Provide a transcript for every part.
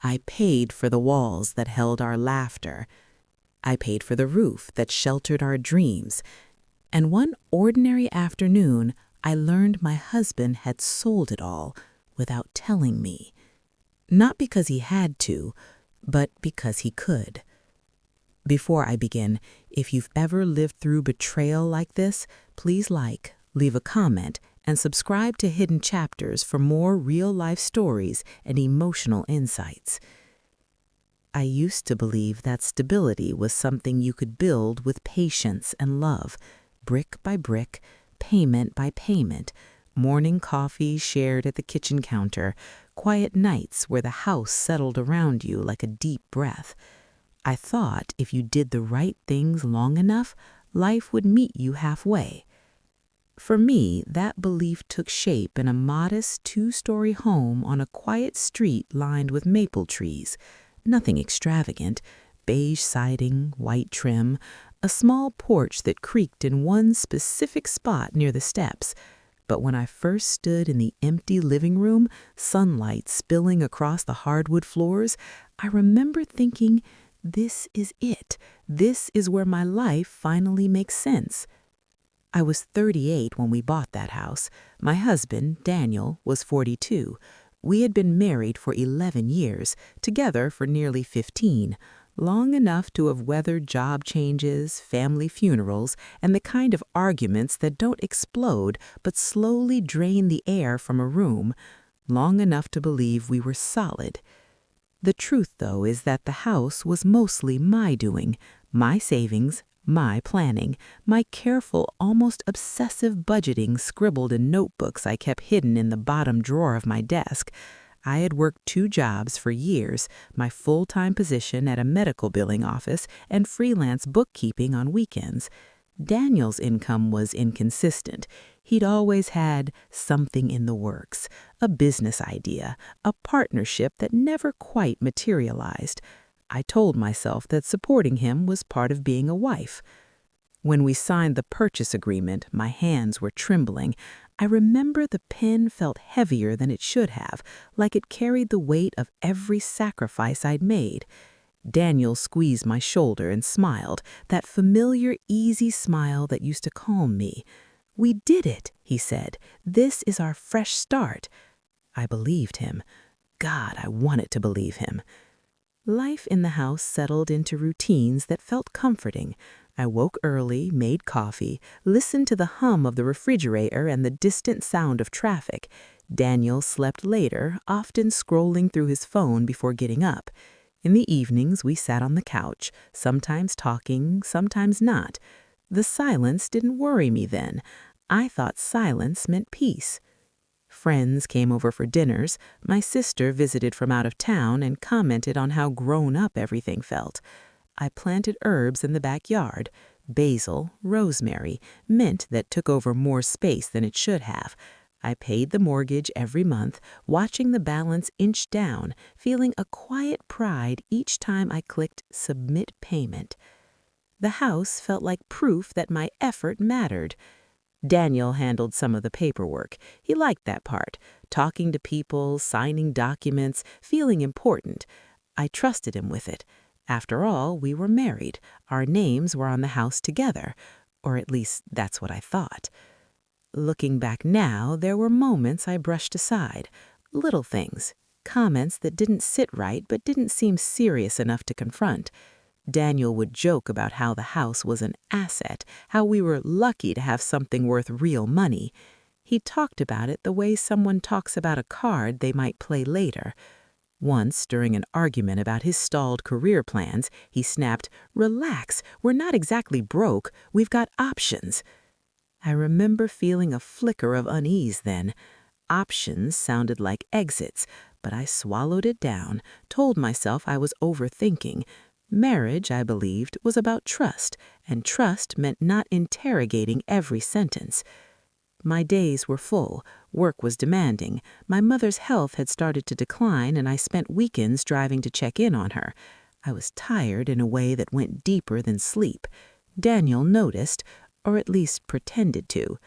I paid for the walls that held our laughter. I paid for the roof that sheltered our dreams. And one ordinary afternoon, I learned my husband had sold it all without telling me. Not because he had to, but because he could. Before I begin, if you've ever lived through betrayal like this, please leave a comment, and subscribe to Hidden Chapters for more real-life stories and emotional insights. I used to believe that stability was something you could build with patience and love, brick by brick, payment by payment, morning coffee shared at the kitchen counter, quiet nights where the house settled around you like a deep breath. I thought if you did the right things long enough, life would meet you halfway. For me, that belief took shape in a modest 2-story home on a quiet street lined with maple trees. Nothing extravagant, beige siding, white trim, a small porch that creaked in one specific spot near the steps. But when I first stood in the empty living room, sunlight spilling across the hardwood floors, I remember thinking, this is it. This is where my life finally makes sense. I was 38 when we bought that house. My husband, Daniel, was 42. We had been married for 11 years, together for nearly 15, long enough to have weathered job changes, family funerals, and the kind of arguments that don't explode but slowly drain the air from a room, long enough to believe we were solid. The truth, though, is that the house was mostly my doing, my savings, my planning, my careful, almost obsessive budgeting scribbled in notebooks I kept hidden in the bottom drawer of my desk. I had worked 2 jobs for years, my full-time position at a medical billing office and freelance bookkeeping on weekends. Daniel's income was inconsistent. He'd always had something in the works, a business idea, a partnership that never quite materialized. I told myself that supporting him was part of being a wife. When we signed the purchase agreement, my hands were trembling. I remember the pen felt heavier than it should have, like it carried the weight of every sacrifice I'd made. Daniel squeezed my shoulder and smiled, that familiar, easy smile that used to calm me. "We did it," he said. "This is our fresh start." I believed him. God, I wanted to believe him. Life in the house settled into routines that felt comforting. I woke early, made coffee, listened to the hum of the refrigerator and the distant sound of traffic. Daniel slept later, often scrolling through his phone before getting up. In the evenings, we sat on the couch, sometimes talking, sometimes not. The silence didn't worry me then. I thought silence meant peace. Friends came over for dinners. My sister visited from out of town and commented on how grown up everything felt. I planted herbs in the backyard, basil, rosemary, mint that took over more space than it should have. I paid the mortgage every month, watching the balance inch down, feeling a quiet pride each time I clicked Submit Payment. The house felt like proof that my effort mattered. Daniel handled some of the paperwork. He liked that part, talking to people, signing documents, feeling important. I trusted him with it. After all, we were married. Our names were on the house together, or at least that's what I thought. Looking back now, there were moments I brushed aside, little things, comments that didn't sit right but didn't seem serious enough to confront. Daniel would joke about how the house was an asset, how we were lucky to have something worth real money. He talked about it the way someone talks about a card they might play later. Once, during an argument about his stalled career plans, he snapped, "Relax, we're not exactly broke, we've got options." I remember feeling a flicker of unease then. Options sounded like exits, but I swallowed it down, told myself I was overthinking. Marriage, I believed, was about trust, and trust meant not interrogating every sentence. My days were full. Work was demanding. My mother's health had started to decline, and I spent weekends driving to check in on her. I was tired in a way that went deeper than sleep. Daniel noticed, or at least pretended to.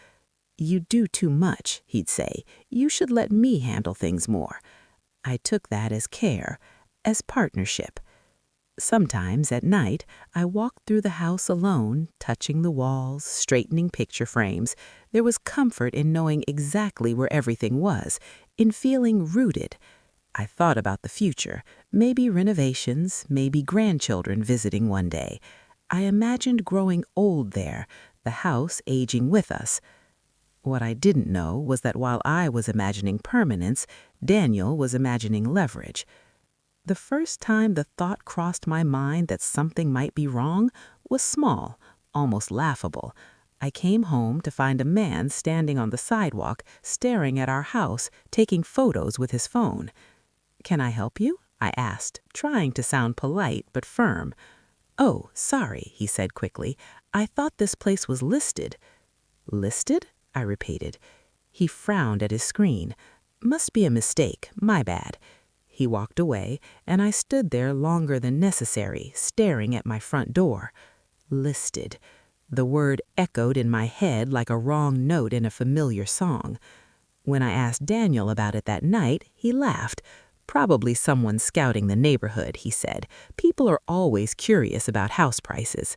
"You do too much," he'd say. "You should let me handle things more." I took that as care. as partnership. Sometimes at night, I walked through the house alone, touching the walls, straightening picture frames. There was comfort in knowing exactly where everything was, in feeling rooted. I thought about the future, maybe renovations, maybe grandchildren visiting one day. I imagined growing old there, the house aging with us. What I didn't know was that while I was imagining permanence, Daniel was imagining leverage. The first time the thought crossed my mind that something might be wrong was small, almost laughable. I came home to find a man standing on the sidewalk, staring at our house, taking photos with his phone. "Can I help you?" I asked, trying to sound polite but firm. "Oh, sorry," he said quickly. "I thought this place was listed." "Listed?" I repeated. He frowned at his screen. "Must be a mistake, my bad." He walked away, and I stood there longer than necessary, staring at my front door. Listed. The word echoed in my head like a wrong note in a familiar song. When I asked Daniel about it that night, he laughed. "Probably someone scouting the neighborhood," he said. "People are always curious about house prices."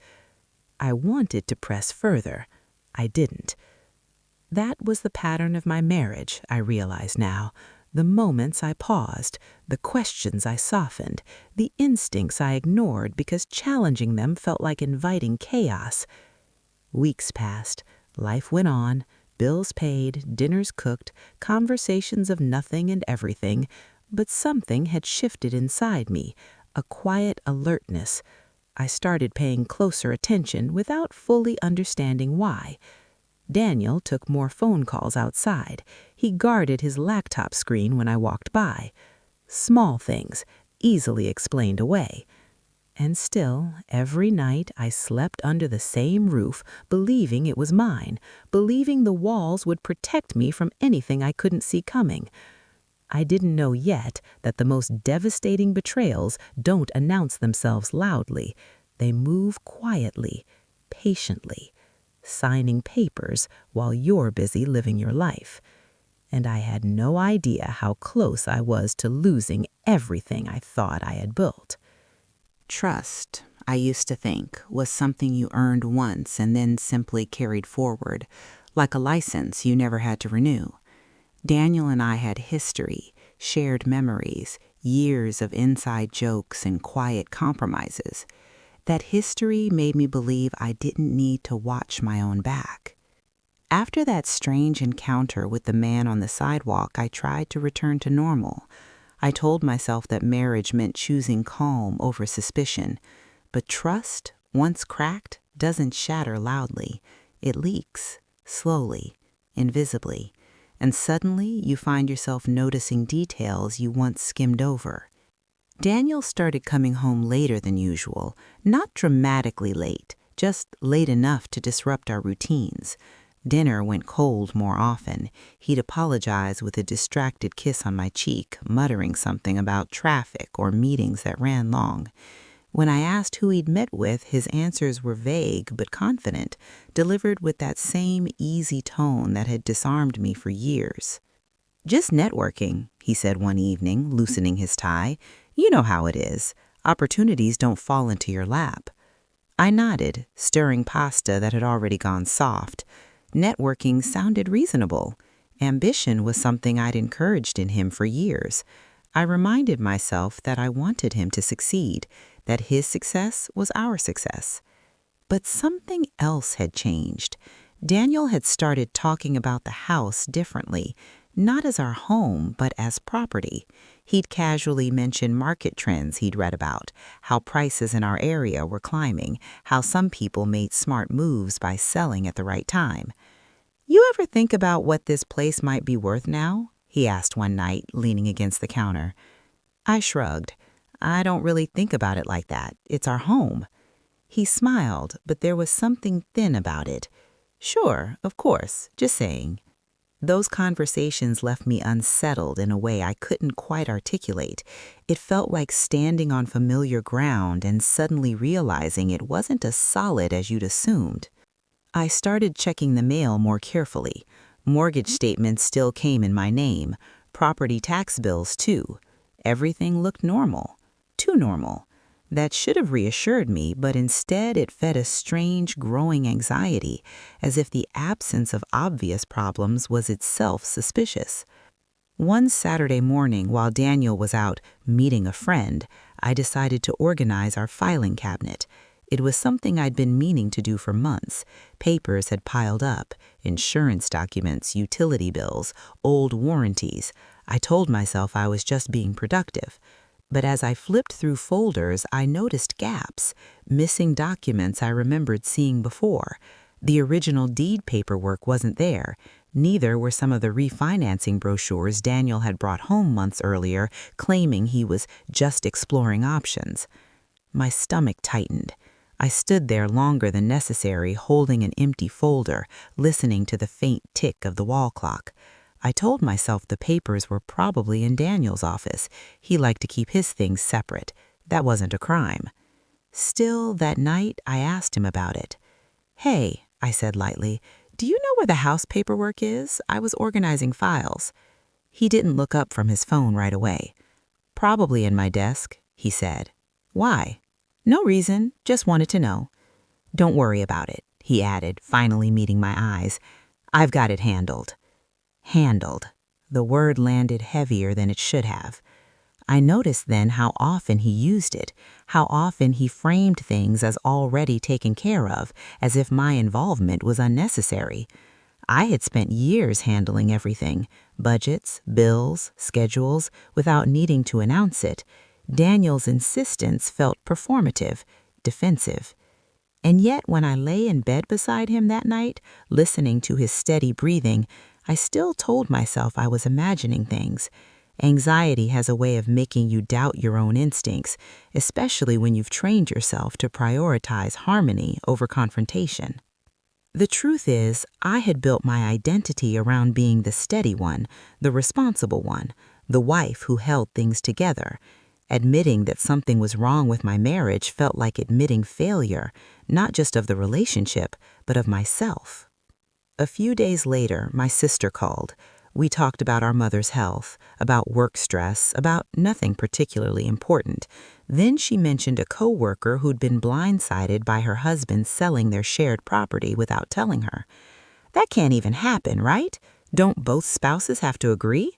I wanted to press further. I didn't. That was the pattern of my marriage, I realize now. The moments I paused, the questions I softened, the instincts I ignored because challenging them felt like inviting chaos. Weeks passed. Life went on. Bills paid, dinners cooked, conversations of nothing and everything. But something had shifted inside me, a quiet alertness. I started paying closer attention without fully understanding why. Daniel took more phone calls outside. He guarded his laptop screen when I walked by. Small things, easily explained away. And still, every night I slept under the same roof, believing it was mine, believing the walls would protect me from anything I couldn't see coming. I didn't know yet that the most devastating betrayals don't announce themselves loudly. They move quietly, patiently, signing papers while you're busy living your life. And I had no idea how close I was to losing everything I thought I had built. Trust, I used to think, was something you earned once and then simply carried forward, like a license you never had to renew. Daniel and I had history, shared memories, years of inside jokes and quiet compromises. That history made me believe I didn't need to watch my own back. After that strange encounter with the man on the sidewalk, I tried to return to normal. I told myself that marriage meant choosing calm over suspicion. But trust, once cracked, doesn't shatter loudly. It leaks, slowly, invisibly. And suddenly you find yourself noticing details you once skimmed over. Daniel started coming home later than usual, not dramatically late, just late enough to disrupt our routines. Dinner went cold more often. He'd apologize with a distracted kiss on my cheek, muttering something about traffic or meetings that ran long. When I asked who he'd met with, his answers were vague but confident, delivered with that same easy tone that had disarmed me for years. "Just networking," he said one evening, loosening his tie. "You know how it is. Opportunities don't fall into your lap." I nodded, stirring pasta that had already gone soft. Networking sounded reasonable. Ambition was something I'd encouraged in him for years. I reminded myself that I wanted him to succeed, that his success was our success. But something else had changed. Daniel had started talking about the house differently, not as our home, but as property. He'd casually mention market trends he'd read about, how prices in our area were climbing, how some people made smart moves by selling at the right time. "You ever think about what this place might be worth now?" he asked one night, leaning against the counter. I shrugged. "I don't really think about it like that. It's our home." He smiled, but there was something thin about it. "Sure, of course, just saying." Those conversations left me unsettled in a way I couldn't quite articulate. It felt like standing on familiar ground and suddenly realizing it wasn't as solid as you'd assumed. I started checking the mail more carefully. Mortgage statements still came in my name. Property tax bills, too. Everything looked normal. too normal. That should have reassured me, but instead it fed a strange, growing anxiety, as if the absence of obvious problems was itself suspicious. One Saturday morning, while Daniel was out meeting a friend, I decided to organize our filing cabinet. It was something I'd been meaning to do for months. Papers had piled up, insurance documents, utility bills, old warranties. I told myself I was just being productive. But as I flipped through folders, I noticed gaps, missing documents I remembered seeing before. The original deed paperwork wasn't there. Neither were some of the refinancing brochures Daniel had brought home months earlier, claiming he was just exploring options. My stomach tightened. I stood there longer than necessary, holding an empty folder, listening to the faint tick of the wall clock. I told myself the papers were probably in Daniel's office. He liked to keep his things separate. That wasn't a crime. Still, that night, I asked him about it. "Hey," I said lightly, "do you know where the house paperwork is? I was organizing files." He didn't look up from his phone right away. "Probably in my desk," he said. "Why?" "No reason, just wanted to know." "Don't worry about it," he added, finally meeting my eyes. "I've got it handled." Handled. The word landed heavier than it should have. I noticed then how often he used it, how often he framed things as already taken care of, as if my involvement was unnecessary. I had spent years handling everything, budgets, bills, schedules, without needing to announce it. Daniel's insistence felt performative, defensive. And yet when I lay in bed beside him that night, listening to his steady breathing, I still told myself I was imagining things. Anxiety has a way of making you doubt your own instincts, especially when you've trained yourself to prioritize harmony over confrontation. The truth is, I had built my identity around being the steady one, the responsible one, the wife who held things together. Admitting that something was wrong with my marriage felt like admitting failure, not just of the relationship, but of myself. A few days later, my sister called. We talked about our mother's health, about work stress, about nothing particularly important. Then she mentioned a coworker who'd been blindsided by her husband selling their shared property without telling her. "That can't even happen, right? Don't both spouses have to agree?"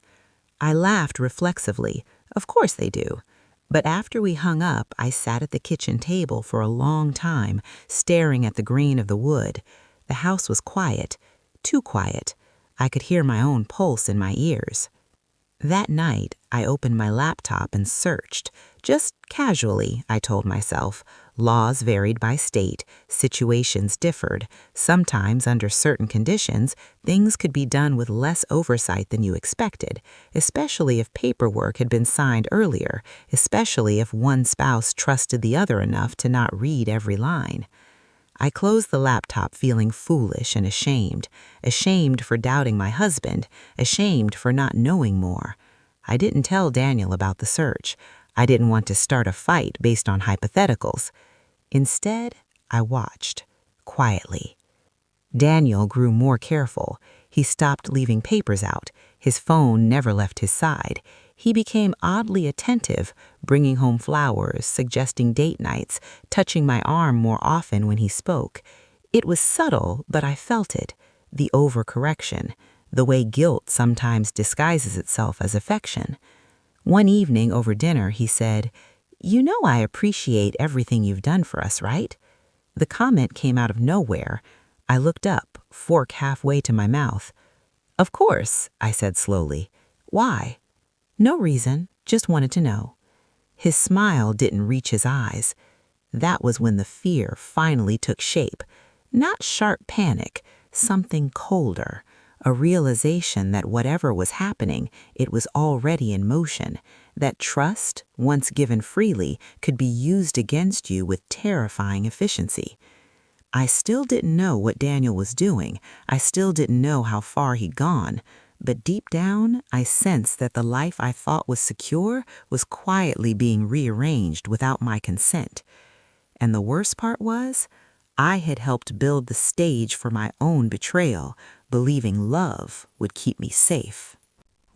I laughed reflexively. Of course they do. But after we hung up, I sat at the kitchen table for a long time, staring at the grain of the wood. The house was quiet, too quiet. I could hear my own pulse in my ears. That night, I opened my laptop and searched. Just casually, I told myself. Laws varied by state, situations differed. Sometimes, under certain conditions, things could be done with less oversight than you expected, especially if paperwork had been signed earlier, especially if one spouse trusted the other enough to not read every line. I closed the laptop feeling foolish and ashamed for doubting my husband, ashamed for not knowing more. I didn't tell Daniel about the search. I didn't want to start a fight based on hypotheticals. Instead, I watched, quietly. Daniel grew more careful. He stopped leaving papers out. His phone never left his side. He became oddly attentive, bringing home flowers, suggesting date nights, touching my arm more often when he spoke. It was subtle, but I felt it. The overcorrection, the way guilt sometimes disguises itself as affection. One evening over dinner, he said, "You know I appreciate everything you've done for us, right?" The comment came out of nowhere. I looked up, fork halfway to my mouth. "Of course," I said slowly. "Why?" "No reason, just wanted to know." His smile didn't reach his eyes. That was when the fear finally took shape. Not sharp panic, something colder, a realization that whatever was happening, it was already in motion, that trust, once given freely, could be used against you with terrifying efficiency. I still didn't know what Daniel was doing. I still didn't know how far he'd gone. But deep down, I sensed that the life I thought was secure was quietly being rearranged without my consent. And the worst part was, I had helped build the stage for my own betrayal, believing love would keep me safe.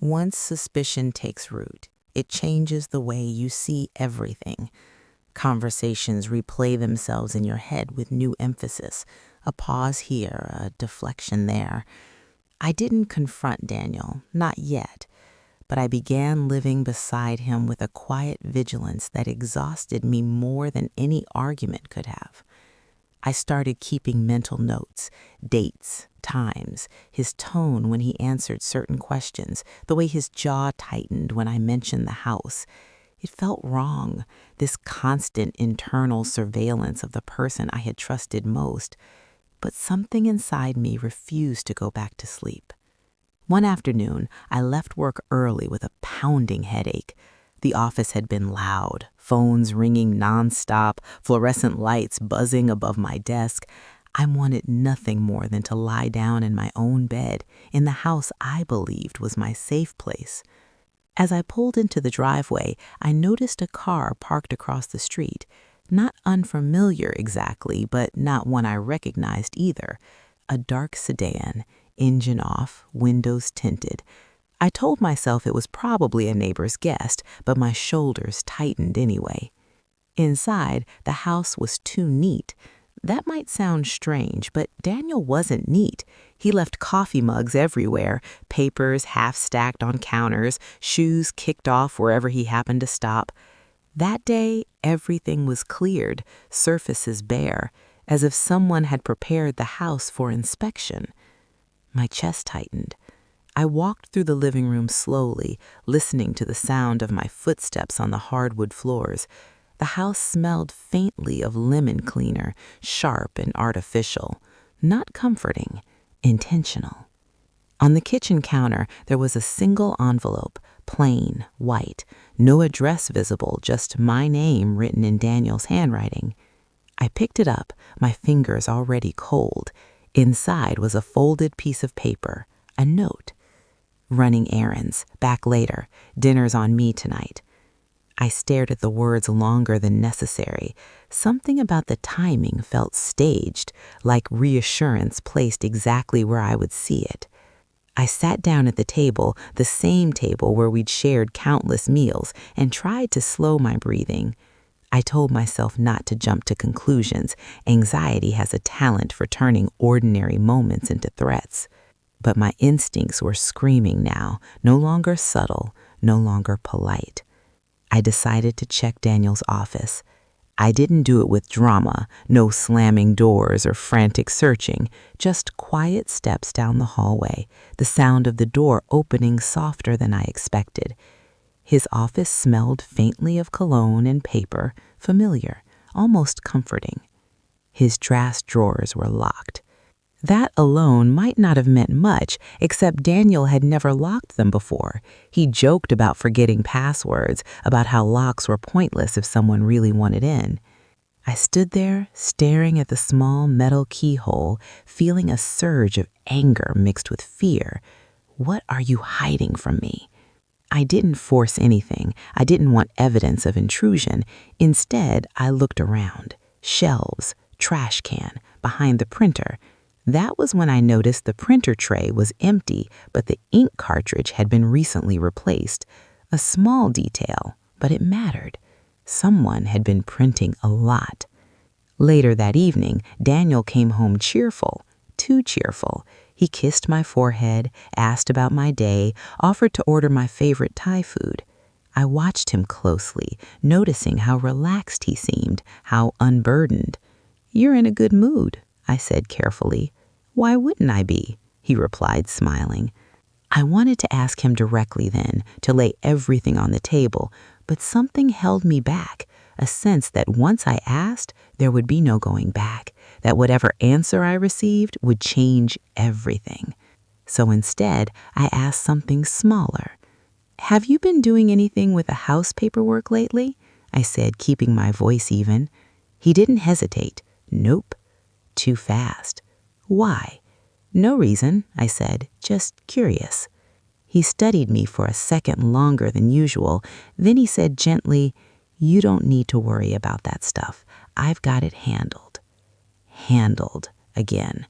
Once suspicion takes root, It changes the way you see everything. Conversations replay themselves in your head with new emphasis, a pause here, a deflection there. I didn't confront Daniel, not yet, but I began living beside him with a quiet vigilance that exhausted me more than any argument could have. I started keeping mental notes, dates, times, his tone when he answered certain questions, the way his jaw tightened when I mentioned the house. It felt wrong, this constant internal surveillance of the person I had trusted most, but something inside me refused to go back to sleep. One afternoon, I left work early with a pounding headache. The office had been loud, phones ringing nonstop, fluorescent lights buzzing above my desk. I wanted nothing more than to lie down in my own bed, in the house I believed was my safe place. As I pulled into the driveway, I noticed a car parked across the street. Not unfamiliar exactly, but not one I recognized either. A dark sedan, engine off, windows tinted. I told myself it was probably a neighbor's guest, but my shoulders tightened anyway. Inside, the house was too neat. That might sound strange, but Daniel wasn't neat. He left coffee mugs everywhere, papers half-stacked on counters, shoes kicked off wherever he happened to stop. That day, everything was cleared, surfaces bare, as if someone had prepared the house for inspection. My chest tightened. I walked through the living room slowly, listening to the sound of my footsteps on the hardwood floors. The house smelled faintly of lemon cleaner, sharp and artificial, not comforting, intentional. On the kitchen counter, there was a single envelope, plain, white, no address visible, just my name written in Daniel's handwriting. I picked it up, my fingers already cold. Inside was a folded piece of paper, a note. Running errands, back later, dinner's on me tonight. I stared at the words longer than necessary. Something about the timing felt staged, like reassurance placed exactly where I would see it. I sat down at the table, the same table where we'd shared countless meals, and tried to slow my breathing. I told myself not to jump to conclusions. Anxiety has a talent for turning ordinary moments into threats. But my instincts were screaming now, no longer subtle, no longer polite. I decided to check Daniel's office. I didn't do it with drama, no slamming doors or frantic searching, just quiet steps down the hallway, the sound of the door opening softer than I expected. His office smelled faintly of cologne and paper, familiar, almost comforting. His draft drawers were locked. That alone might not have meant much, except Daniel had never locked them before. He joked about forgetting passwords, about how locks were pointless if someone really wanted in. I stood there, staring at the small metal keyhole, feeling a surge of anger mixed with fear. What are you hiding from me? I didn't force anything. I didn't want evidence of intrusion. Instead, I looked around. Shelves, trash can, behind the printer. That was when I noticed the printer tray was empty, but the ink cartridge had been recently replaced. A small detail, but it mattered. Someone had been printing a lot. Later that evening, Daniel came home cheerful, too cheerful. He kissed my forehead, asked about my day, offered to order my favorite Thai food. I watched him closely, noticing how relaxed he seemed, how unburdened. "You're in a good mood," I said carefully. "Why wouldn't I be?" he replied, smiling. I wanted to ask him directly then, to lay everything on the table, but something held me back, a sense that once I asked, there would be no going back, that whatever answer I received would change everything. So instead, I asked something smaller. "Have you been doing anything with the house paperwork lately?" I said, keeping my voice even. He didn't hesitate. "Nope." Too fast. "Why?" "No reason," I said, "just curious." He studied me for a second longer than usual. Then he said gently, "You don't need to worry about that stuff. I've got it handled." Handled again.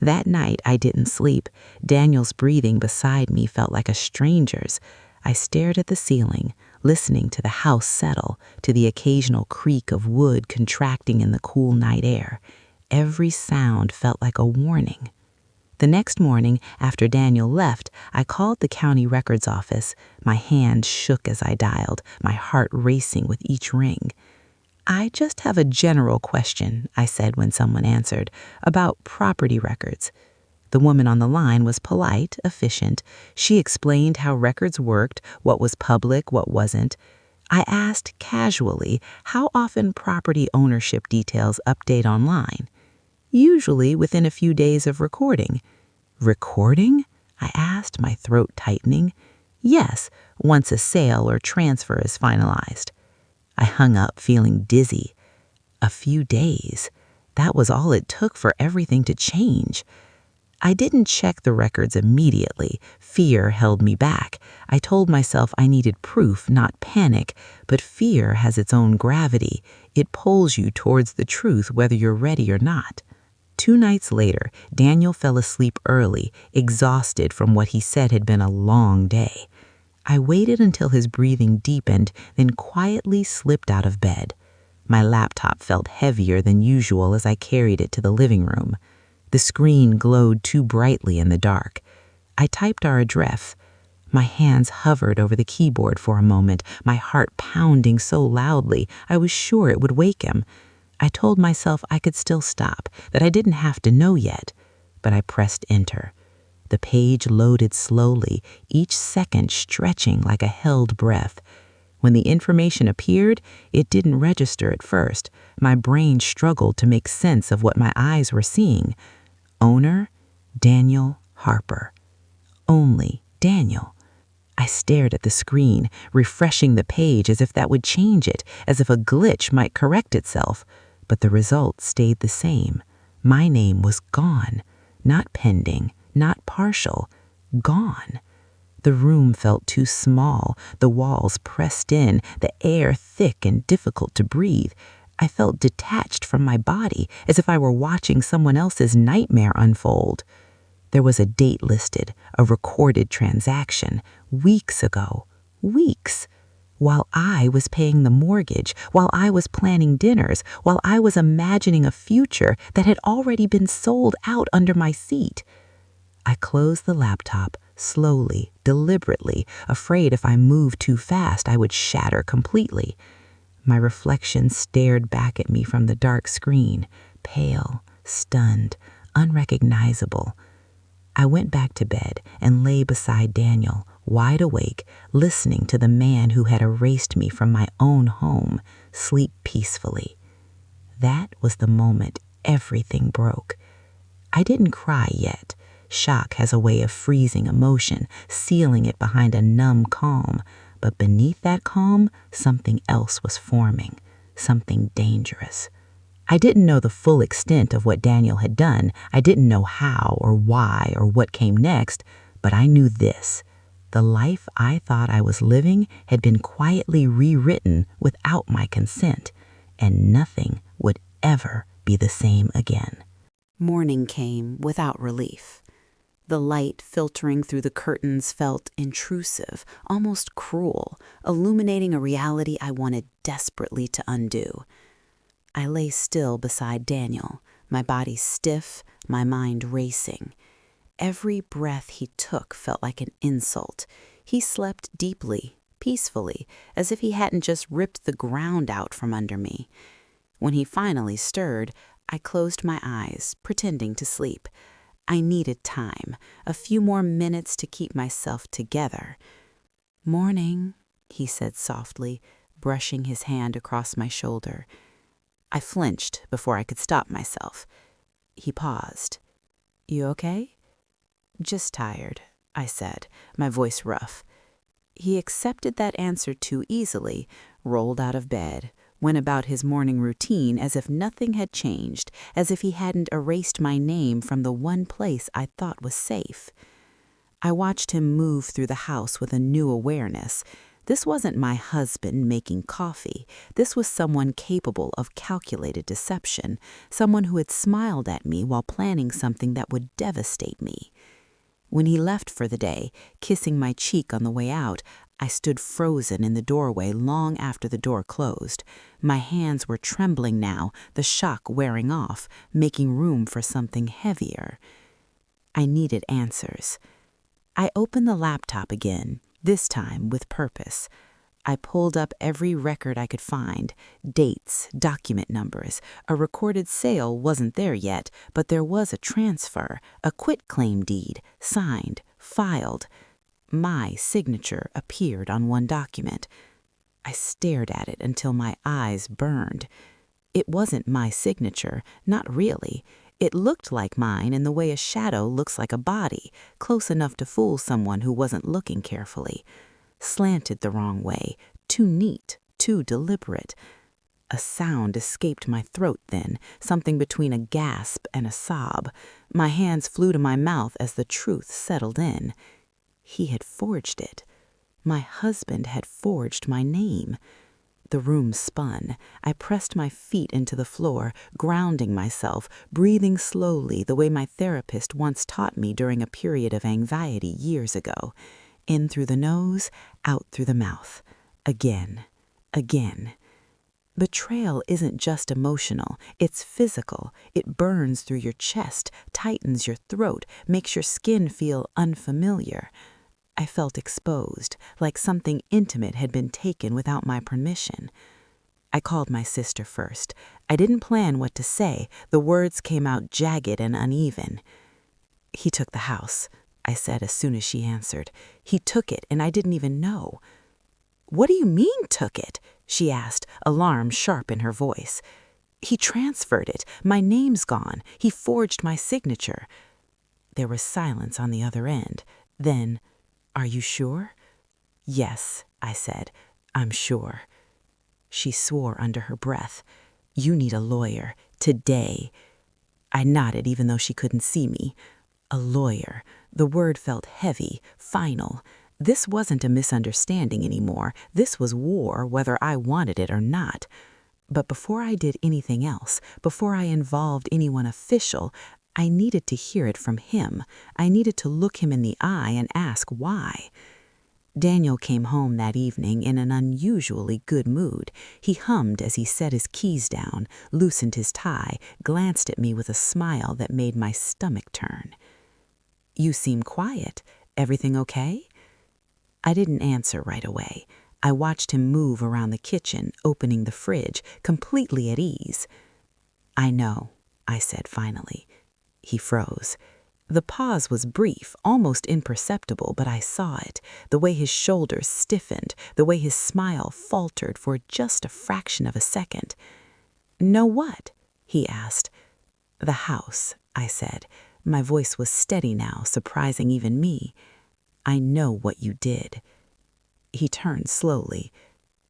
That night I didn't sleep. Daniel's breathing beside me felt like a stranger's. I stared at the ceiling, listening to the house settle, to the occasional creak of wood contracting in the cool night air. Every sound felt like a warning. The next morning, after Daniel left, I called the county records office. My hand shook as I dialed, my heart racing with each ring. "I just have a general question," I said when someone answered, "about property records." The woman on the line was polite, efficient. She explained how records worked, what was public, what wasn't. I asked casually how often property ownership details update online. "Usually within a few days of recording." "Recording?" I asked, my throat tightening. "Yes, once a sale or transfer is finalized." I hung up feeling dizzy. A few days. That was all it took for everything to change. I didn't check the records immediately. Fear held me back. I told myself I needed proof, not panic, but fear has its own gravity. It pulls you towards the truth whether you're ready or not. 2 nights later, Daniel fell asleep early, exhausted from what he said had been a long day. I waited until his breathing deepened, then quietly slipped out of bed. My laptop felt heavier than usual as I carried it to the living room. The screen glowed too brightly in the dark. I typed our address. My hands hovered over the keyboard for a moment, my heart pounding so loudly I was sure it would wake him. I told myself I could still stop, that I didn't have to know yet. But I pressed enter. The page loaded slowly, each second stretching like a held breath. When the information appeared, it didn't register at first. My brain struggled to make sense of what my eyes were seeing. Owner, Daniel Harper. Only Daniel. I stared at the screen, refreshing the page as if that would change it, as if a glitch might correct itself. But the result stayed the same. My name was gone. Not pending, not partial. Gone. The room felt too small, the walls pressed in, the air thick and difficult to breathe. I felt detached from my body, as if I were watching someone else's nightmare unfold. There was a date listed, a recorded transaction, weeks ago. Weeks. While I was paying the mortgage, while I was planning dinners, while I was imagining a future that had already been sold out under my seat. I closed the laptop, slowly, deliberately, afraid if I moved too fast I would shatter completely. My reflection stared back at me from the dark screen, pale, stunned, unrecognizable. I went back to bed and lay beside Daniel, wide awake, listening to the man who had erased me from my own home, sleep peacefully. That was the moment everything broke. I didn't cry yet. Shock has a way of freezing emotion, sealing it behind a numb calm. But beneath that calm, something else was forming, something dangerous. I didn't know the full extent of what Daniel had done. I didn't know how or why or what came next, but I knew this. The life I thought I was living had been quietly rewritten without my consent, and nothing would ever be the same again. Morning came without relief. The light filtering through the curtains felt intrusive, almost cruel, illuminating a reality I wanted desperately to undo. I lay still beside Daniel, my body stiff, my mind racing. Every breath he took felt like an insult. He slept deeply, peacefully, as if he hadn't just ripped the ground out from under me. When he finally stirred, I closed my eyes, pretending to sleep. I needed time, a few more minutes to keep myself together. "Morning," he said softly, brushing his hand across my shoulder. I flinched before I could stop myself. He paused. "You okay?" "Just tired," I said, my voice rough. He accepted that answer too easily, rolled out of bed, went about his morning routine as if nothing had changed, as if he hadn't erased my name from the one place I thought was safe. I watched him move through the house with a new awareness. This wasn't my husband making coffee. This was someone capable of calculated deception, someone who had smiled at me while planning something that would devastate me. When he left for the day, kissing my cheek on the way out, I stood frozen in the doorway long after the door closed. My hands were trembling now, the shock wearing off, making room for something heavier. I needed answers. I opened the laptop again, this time with purpose. I pulled up every record I could find, dates, document numbers. A recorded sale wasn't there yet, but there was a transfer, a quitclaim deed, signed, filed. My signature appeared on one document. I stared at it until my eyes burned. It wasn't my signature, not really. It looked like mine in the way a shadow looks like a body, close enough to fool someone who wasn't looking carefully. Slanted the wrong way, too neat, too deliberate. A sound escaped my throat then, something between a gasp and a sob. My hands flew to my mouth as the truth settled in. He had forged it. My husband had forged my name. The room spun. I pressed my feet into the floor, grounding myself, breathing slowly the way my therapist once taught me during a period of anxiety years ago. In through the nose, out through the mouth. Again, again. Betrayal isn't just emotional, it's physical. It burns through your chest, tightens your throat, makes your skin feel unfamiliar. I felt exposed, like something intimate had been taken without my permission. I called my sister first. I didn't plan what to say. The words came out jagged and uneven. "He took the house," I said as soon as she answered. "He took it, and I didn't even know." "What do you mean, took it?" she asked, alarm sharp in her voice. "He transferred it. My name's gone. He forged my signature." There was silence on the other end. Then, "Are you sure?" "Yes," I said. "I'm sure." She swore under her breath. "You need a lawyer. Today." I nodded even though she couldn't see me. A lawyer. The word felt heavy, final. This wasn't a misunderstanding anymore. This was war, whether I wanted it or not. But before I did anything else, before I involved anyone official, I needed to hear it from him. I needed to look him in the eye and ask why. Daniel came home that evening in an unusually good mood. He hummed as he set his keys down, loosened his tie, glanced at me with a smile that made my stomach turn. "You seem quiet. Everything okay?" I didn't answer right away. I watched him move around the kitchen, opening the fridge, completely at ease. "I know," I said finally. He froze. The pause was brief, almost imperceptible, but I saw it, the way his shoulders stiffened, the way his smile faltered for just a fraction of a second. "Know what?" he asked. "The house," I said. My voice was steady now, surprising even me. "I know what you did." He turned slowly.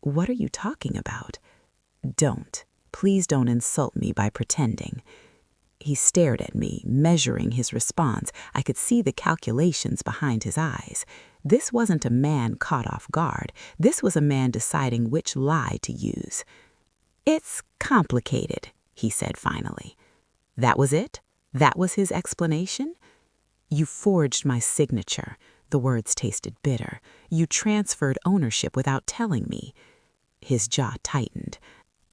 "What are you talking about?" "Don't. Please don't insult me by pretending." He stared at me, measuring his response. I could see the calculations behind his eyes. This wasn't a man caught off guard. This was a man deciding which lie to use. "It's complicated," he said finally. That was it? That was his explanation? "You forged my signature." The words tasted bitter. "You transferred ownership without telling me." His jaw tightened.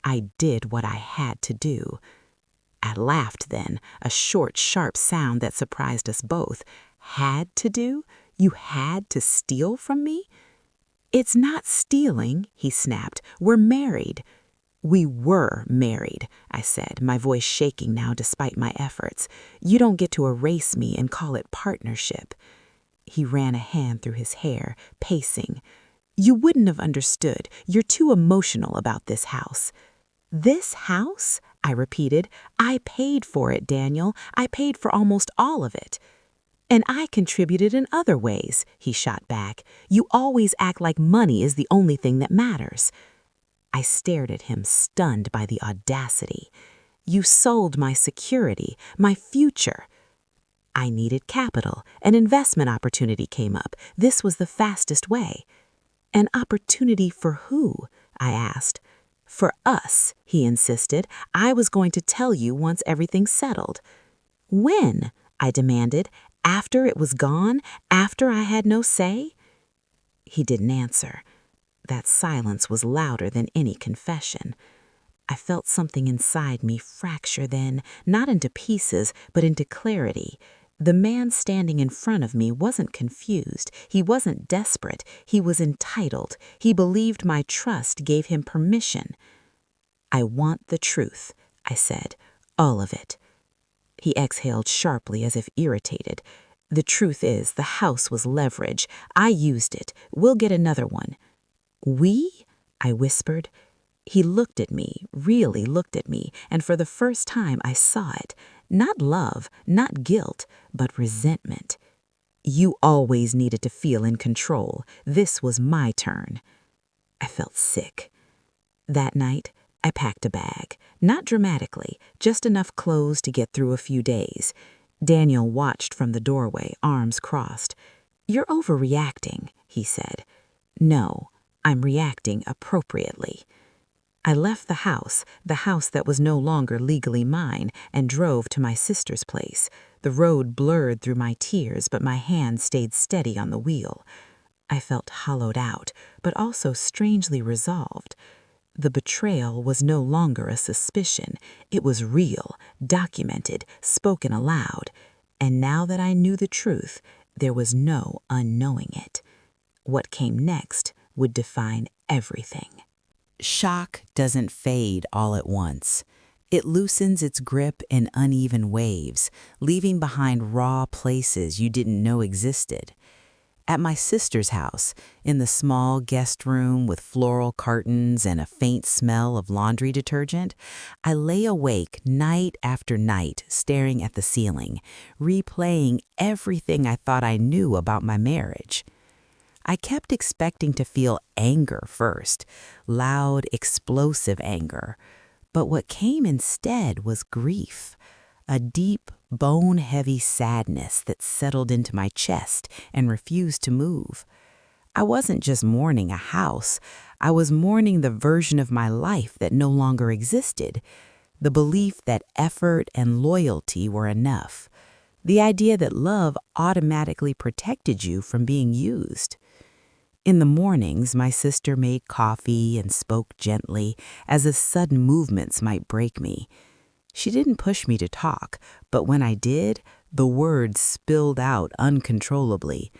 "I did what I had to do." I laughed then, a short, sharp sound that surprised us both. "Had to do? You had to steal from me?" "It's not stealing," he snapped. "We're married." "We were married," I said, my voice shaking now despite my efforts. "You don't get to erase me and call it partnership." He ran a hand through his hair, pacing. "You wouldn't have understood. You're too emotional about this house." "This house?" I repeated. "I paid for it, Daniel. I paid for almost all of it." "And I contributed in other ways," he shot back. "You always act like money is the only thing that matters." I stared at him, stunned by the audacity. "You sold my security, my future." "I needed capital. An investment opportunity came up. This was the fastest way." "An opportunity for who?" I asked. "For us," he insisted. "I was going to tell you once everything's settled." "When?" I demanded. "After it was gone? After I had no say?" He didn't answer. That silence was louder than any confession. I felt something inside me fracture then, not into pieces, but into clarity. The man standing in front of me wasn't confused. He wasn't desperate. He was entitled. He believed my trust gave him permission. "I want the truth," I said. "All of it." He exhaled sharply as if irritated. "The truth is, the house was leverage. I used it. We'll get another one." "We?" I whispered. He looked at me, really looked at me, and for the first time I saw it. Not love, not guilt, but resentment. "You always needed to feel in control. This was my turn." I felt sick. That night, I packed a bag. Not dramatically, just enough clothes to get through a few days. Daniel watched from the doorway, arms crossed. "You're overreacting," he said. "No, I'm reacting appropriately." I left the house that was no longer legally mine, and drove to my sister's place. The road blurred through my tears, but my hand stayed steady on the wheel. I felt hollowed out, but also strangely resolved. The betrayal was no longer a suspicion. It was real, documented, spoken aloud. And now that I knew the truth, there was no unknowing it. What came next would define everything. Shock doesn't fade all at once. It loosens its grip in uneven waves, leaving behind raw places you didn't know existed. At my sister's house, in the small guest room with floral curtains and a faint smell of laundry detergent, I lay awake night after night staring at the ceiling, replaying everything I thought I knew about my marriage. I kept expecting to feel anger first, loud, explosive anger. But what came instead was grief, a deep, bone-heavy sadness that settled into my chest and refused to move. I wasn't just mourning a house, I was mourning the version of my life that no longer existed, the belief that effort and loyalty were enough, the idea that love automatically protected you from being used. In the mornings, my sister made coffee and spoke gently, as if sudden movements might break me. She didn't push me to talk, but when I did, the words spilled out uncontrollably.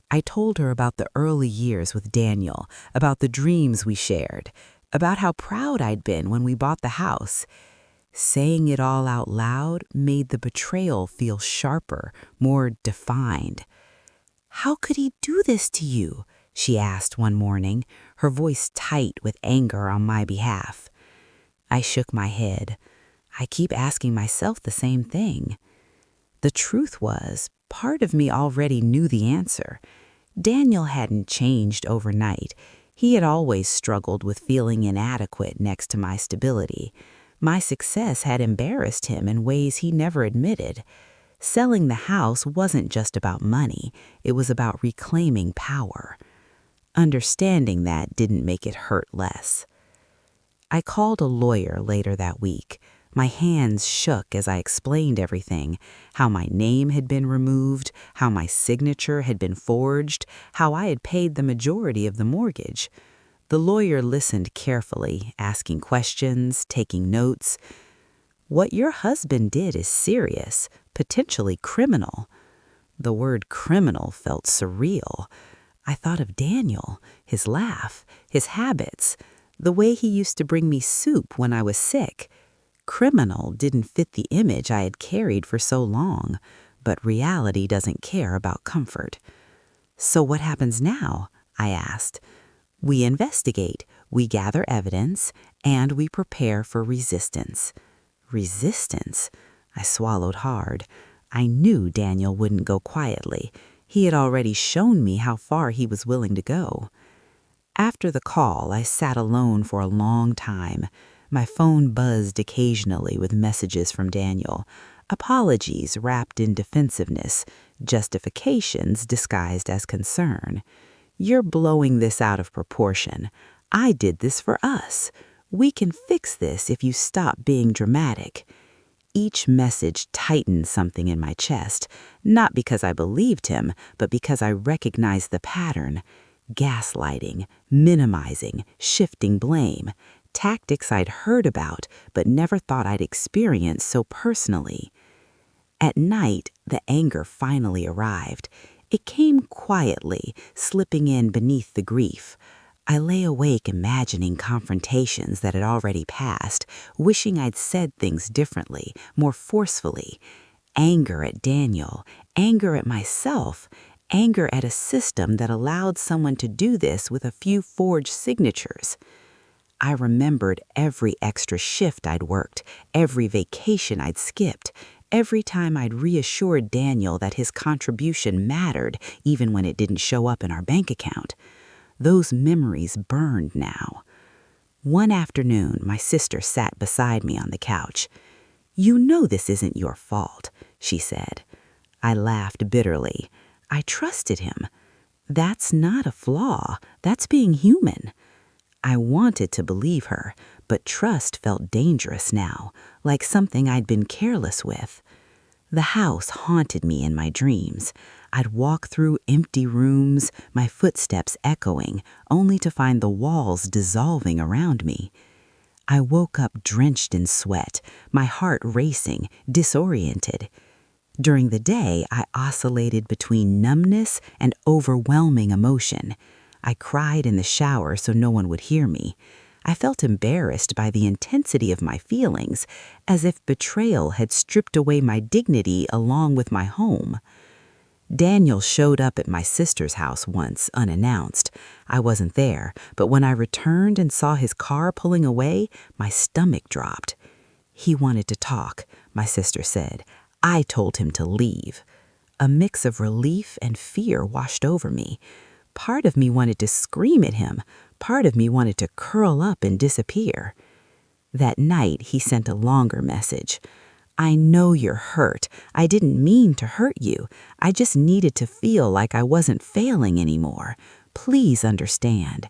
I told her about the early years with Daniel, about the dreams we shared, about how proud I'd been when we bought the house. Saying it all out loud made the betrayal feel sharper, more defined. "How could he do this to you?" she asked one morning, her voice tight with anger on my behalf. I shook my head. I keep asking myself the same thing. The truth was, part of me already knew the answer. Daniel hadn't changed overnight. He had always struggled with feeling inadequate next to my stability. My success had embarrassed him in ways he never admitted. Selling the house wasn't just about money. It was about reclaiming power. Understanding that didn't make it hurt less. I called a lawyer later that week. My hands shook as I explained everything, how my name had been removed, how my signature had been forged, how I had paid the majority of the mortgage. The lawyer listened carefully, asking questions, taking notes. "What your husband did is serious, potentially criminal." The word criminal felt surreal. I thought of Daniel, his laugh, his habits, the way he used to bring me soup when I was sick. Criminal didn't fit the image I had carried for so long, but reality doesn't care about comfort. "So what happens now?" I asked. "We investigate, we gather evidence, and we prepare for resistance." Resistance? I swallowed hard. I knew Daniel wouldn't go quietly. He had already shown me how far he was willing to go. After the call, I sat alone for a long time. My phone buzzed occasionally with messages from Daniel. Apologies wrapped in defensiveness, justifications disguised as concern. "You're blowing this out of proportion. I did this for us. We can fix this if you stop being dramatic." Each message tightened something in my chest, not because I believed him, but because I recognized the pattern. Gaslighting, minimizing, shifting blame. Tactics I'd heard about but never thought I'd experience so personally. At night, the anger finally arrived. It came quietly, slipping in beneath the grief. I lay awake imagining confrontations that had already passed, wishing I'd said things differently, more forcefully. Anger at Daniel, anger at myself, anger at a system that allowed someone to do this with a few forged signatures. I remembered every extra shift I'd worked, every vacation I'd skipped, every time I'd reassured Daniel that his contribution mattered even when it didn't show up in our bank account. Those memories burned now. One afternoon, my sister sat beside me on the couch. "You know this isn't your fault," she said. I laughed bitterly. I trusted him. That's not a flaw. That's being human. I wanted to believe her, but trust felt dangerous now, like something I'd been careless with. The house haunted me in my dreams. I'd walk through empty rooms, my footsteps echoing, only to find the walls dissolving around me. I woke up drenched in sweat, my heart racing, disoriented. During the day, I oscillated between numbness and overwhelming emotion. I cried in the shower so no one would hear me. I felt embarrassed by the intensity of my feelings, as if betrayal had stripped away my dignity along with my home. Daniel showed up at my sister's house once, unannounced. I wasn't there, but when I returned and saw his car pulling away, my stomach dropped. "He wanted to talk," my sister said. I told him to leave. A mix of relief and fear washed over me. Part of me wanted to scream at him. Part of me wanted to curl up and disappear. That night, he sent a longer message. "I know you're hurt. I didn't mean to hurt you. I just needed to feel like I wasn't failing anymore. Please understand."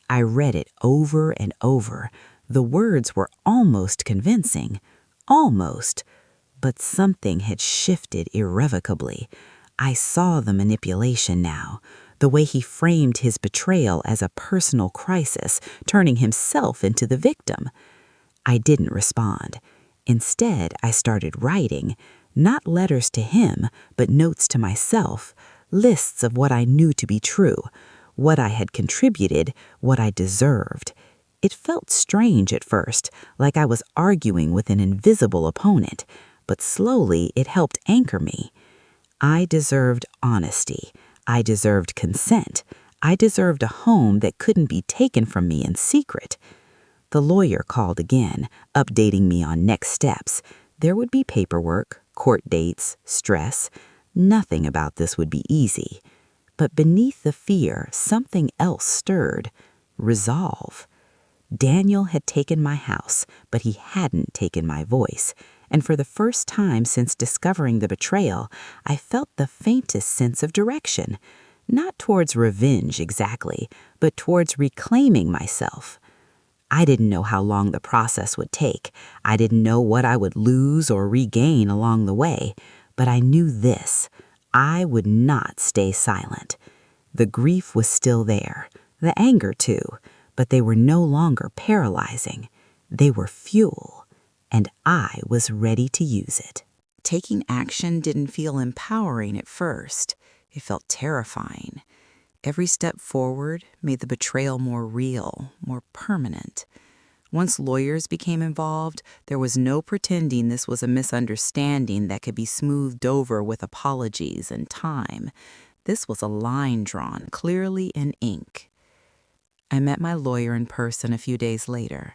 I read it over and over. The words were almost convincing. Almost. But something had shifted irrevocably. I saw the manipulation now. The way he framed his betrayal as a personal crisis, turning himself into the victim. I didn't respond. Instead, I started writing, not letters to him, but notes to myself, lists of what I knew to be true, what I had contributed, what I deserved. It felt strange at first, like I was arguing with an invisible opponent, but slowly it helped anchor me. I deserved honesty. I deserved consent. I deserved a home that couldn't be taken from me in secret. The lawyer called again, updating me on next steps. There would be paperwork, court dates, stress. Nothing about this would be easy. But beneath the fear, something else stirred. Resolve. Daniel had taken my house, but he hadn't taken my voice. And for the first time since discovering the betrayal, I felt the faintest sense of direction. Not towards revenge exactly, but towards reclaiming myself. I didn't know how long the process would take. I didn't know what I would lose or regain along the way. But I knew this. I would not stay silent. The grief was still there, the anger too, but they were no longer paralyzing. They were fuel, and I was ready to use it. Taking action didn't feel empowering at first. It felt terrifying. Every step forward made the betrayal more real, more permanent. Once lawyers became involved, there was no pretending this was a misunderstanding that could be smoothed over with apologies and time. This was a line drawn clearly in ink. I met my lawyer in person a few days later.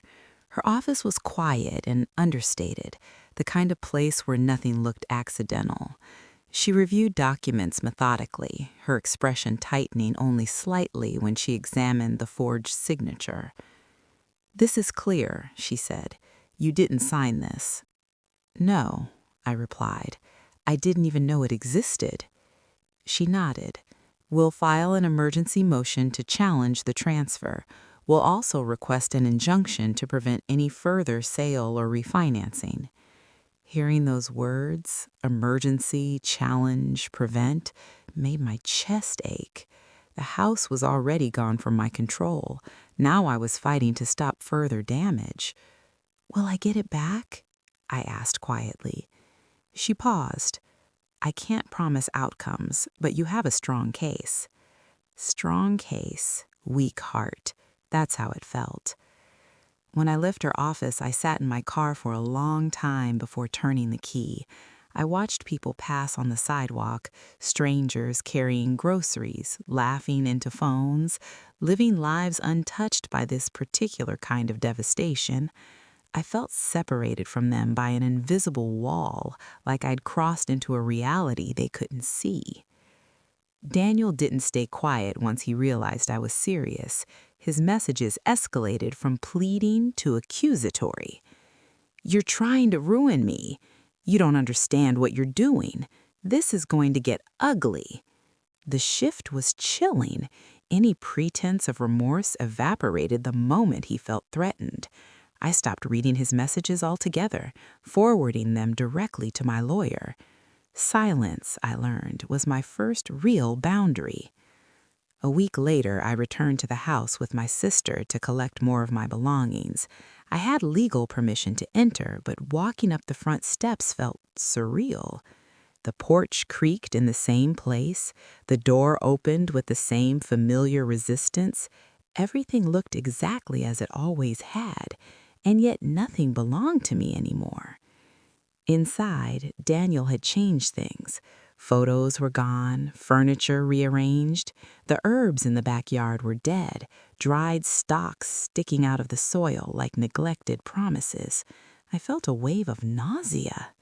Her office was quiet and understated, the kind of place where nothing looked accidental. She reviewed documents methodically, her expression tightening only slightly when she examined the forged signature. "This is clear," she said. "You didn't sign this." "No," I replied. "I didn't even know it existed." She nodded. "We'll file an emergency motion to challenge the transfer. We'll also request an injunction to prevent any further sale or refinancing." Hearing those words, emergency, challenge, prevent, made my chest ache. The house was already gone from my control. Now I was fighting to stop further damage. "Will I get it back?" I asked quietly. She paused. "I can't promise outcomes, but you have a strong case." Strong case, weak heart. That's how it felt. When I left her office, I sat in my car for a long time before turning the key. I watched people pass on the sidewalk, strangers carrying groceries, laughing into phones, living lives untouched by this particular kind of devastation. I felt separated from them by an invisible wall, like I'd crossed into a reality they couldn't see. Daniel didn't stay quiet once he realized I was serious. His messages escalated from pleading to accusatory. "You're trying to ruin me. You don't understand what you're doing. This is going to get ugly." The shift was chilling. Any pretense of remorse evaporated the moment he felt threatened. I stopped reading his messages altogether, forwarding them directly to my lawyer. Silence, I learned, was my first real boundary. A week later, I returned to the house with my sister to collect more of my belongings. I had legal permission to enter, but walking up the front steps felt surreal. The porch creaked in the same place, the door opened with the same familiar resistance. Everything looked exactly as it always had, and yet nothing belonged to me anymore. Inside, Daniel had changed things. Photos were gone, furniture rearranged. The herbs in the backyard were dead, dried stalks sticking out of the soil like neglected promises. I felt a wave of nausea.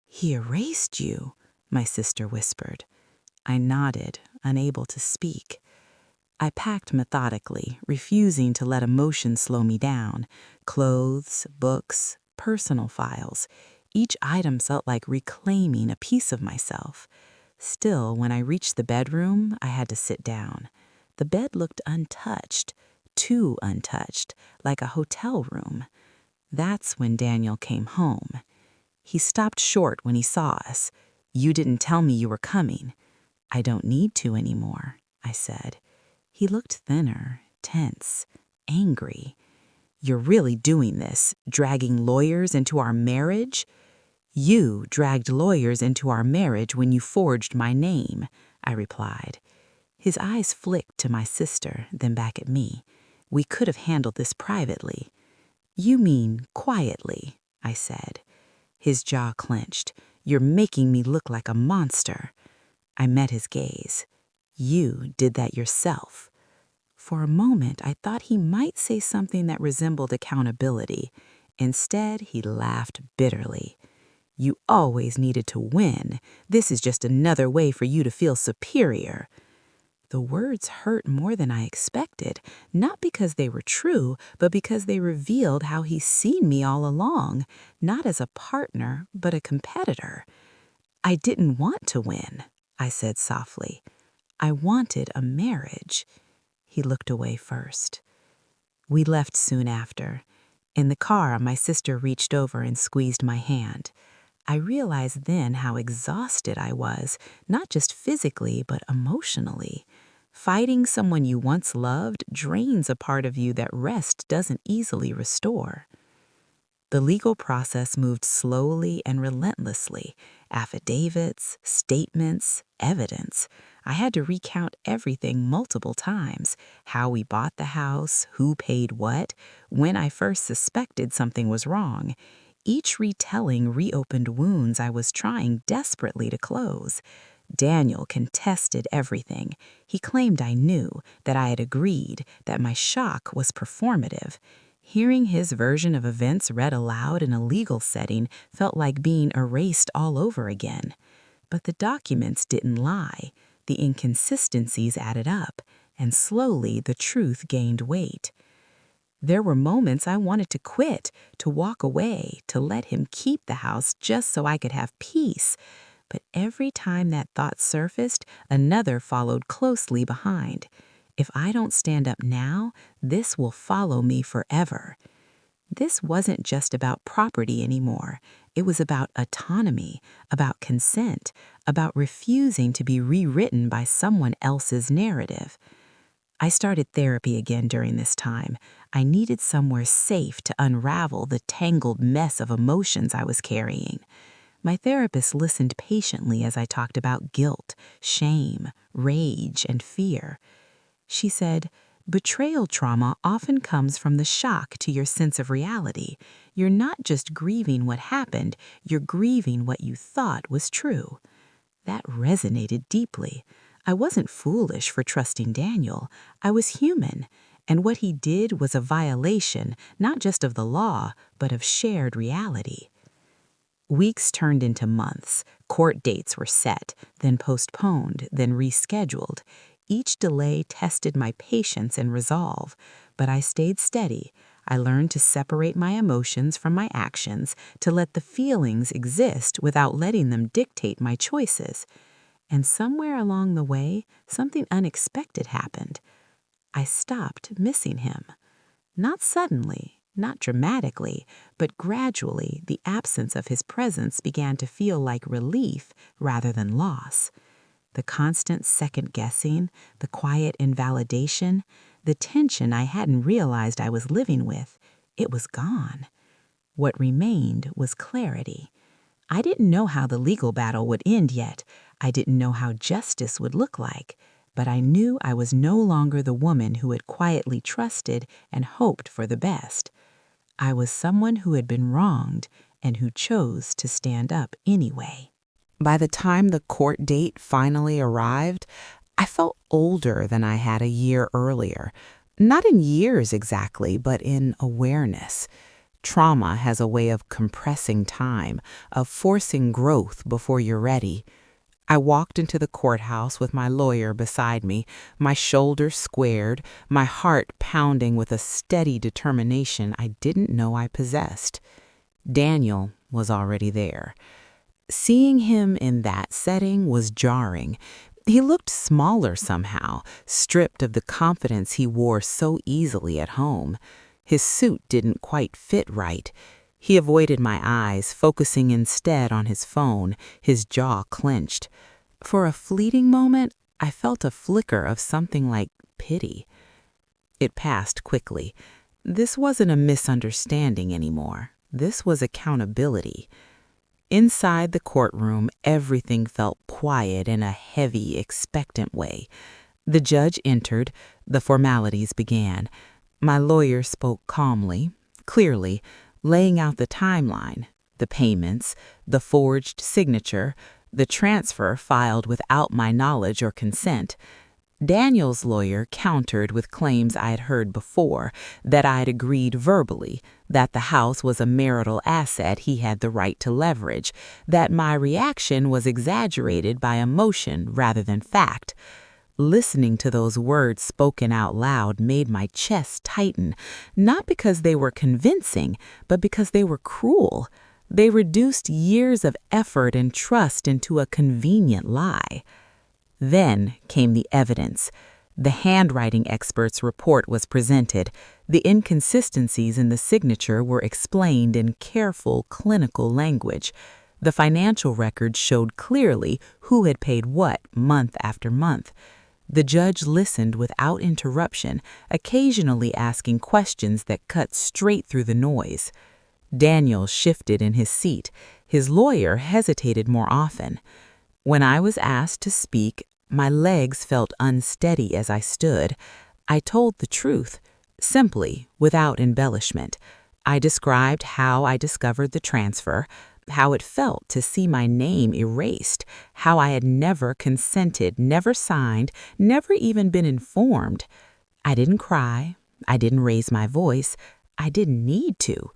"He erased you," my sister whispered. I nodded, unable to speak. I packed methodically, refusing to let emotion slow me down. Clothes, books, personal files. Each item felt like reclaiming a piece of myself. Still, when I reached the bedroom, I had to sit down. The bed looked untouched, too untouched, like a hotel room. That's when Daniel came home. He stopped short when he saw us. "You didn't tell me you were coming." "I don't need to anymore," I said. He looked thinner, tense, angry. "You're really doing this, dragging lawyers into our marriage?" "You dragged lawyers into our marriage when you forged my name," I replied. His eyes flicked to my sister, then back at me. "We could have handled this privately." "You mean quietly," I said. His jaw clenched. "You're making me look like a monster." I met his gaze. "You did that yourself." For a moment, I thought he might say something that resembled accountability. Instead, he laughed bitterly. "You always needed to win. This is just another way for you to feel superior." The words hurt more than I expected, not because they were true, but because they revealed how he's seen me all along, not as a partner, but a competitor. "I didn't want to win," I said softly. "I wanted a marriage." He looked away first. We left soon after. In the car, my sister reached over and squeezed my hand. I realized then how exhausted I was, not just physically, but emotionally. Fighting someone you once loved drains a part of you that rest doesn't easily restore. The legal process moved slowly and relentlessly. Affidavits, statements, evidence. I had to recount everything multiple times. How we bought the house, who paid what, when I first suspected something was wrong. Each retelling reopened wounds I was trying desperately to close. Daniel contested everything. He claimed I knew, that I had agreed, that my shock was performative. Hearing his version of events read aloud in a legal setting felt like being erased all over again. But the documents didn't lie. The inconsistencies added up, and slowly the truth gained weight. There were moments I wanted to quit, to walk away, to let him keep the house just so I could have peace. But every time that thought surfaced, another followed closely behind. If I don't stand up now, this will follow me forever. This wasn't just about property anymore. It was about autonomy, about consent, about refusing to be rewritten by someone else's narrative. I started therapy again during this time. I needed somewhere safe to unravel the tangled mess of emotions I was carrying. My therapist listened patiently as I talked about guilt, shame, rage, and fear. She said, "Betrayal trauma often comes from the shock to your sense of reality. You're not just grieving what happened, you're grieving what you thought was true." That resonated deeply. I wasn't foolish for trusting Daniel. I was human, and what he did was a violation not just of the law, but of shared reality. Weeks turned into months. Court dates were set, then postponed, then rescheduled. Each delay tested my patience and resolve, but I stayed steady. I learned to separate my emotions from my actions, to let the feelings exist without letting them dictate my choices. And somewhere along the way, something unexpected happened. I stopped missing him. Not suddenly, not dramatically, but gradually the absence of his presence began to feel like relief rather than loss. The constant second-guessing, the quiet invalidation, the tension I hadn't realized I was living with, it was gone. What remained was clarity. I didn't know how the legal battle would end yet. I didn't know how justice would look like. But I knew I was no longer the woman who had quietly trusted and hoped for the best. I was someone who had been wronged and who chose to stand up anyway. By the time the court date finally arrived, I felt older than I had a year earlier. Not in years exactly, but in awareness. Trauma has a way of compressing time, of forcing growth before you're ready. I walked into the courthouse with my lawyer beside me, my shoulders squared, my heart pounding with a steady determination I didn't know I possessed. Daniel was already there. Seeing him in that setting was jarring. He looked smaller somehow, stripped of the confidence he wore so easily at home. His suit didn't quite fit right. He avoided my eyes, focusing instead on his phone, his jaw clenched. For a fleeting moment, I felt a flicker of something like pity. It passed quickly. This wasn't a misunderstanding anymore. This was accountability. Inside the courtroom, everything felt quiet in a heavy, expectant way. The judge entered. The formalities began. My lawyer spoke calmly, clearly, laying out the timeline, the payments, the forged signature, the transfer filed without my knowledge or consent. Daniel's lawyer countered with claims I'd heard before, that I'd agreed verbally, that the house was a marital asset he had the right to leverage, that my reaction was exaggerated by emotion rather than fact. Listening to those words spoken out loud made my chest tighten, not because they were convincing, but because they were cruel. They reduced years of effort and trust into a convenient lie. Then came the evidence. The handwriting expert's report was presented. The inconsistencies in the signature were explained in careful clinical language. The financial records showed clearly who had paid what month after month. The judge listened without interruption, occasionally asking questions that cut straight through the noise. Daniel shifted in his seat. His lawyer hesitated more often. When I was asked to speak, my legs felt unsteady as I stood. I told the truth, simply, without embellishment. I described how I discovered the transfer, how it felt to see my name erased, how I had never consented, never signed, never even been informed. I didn't cry. I didn't raise my voice. I didn't need to.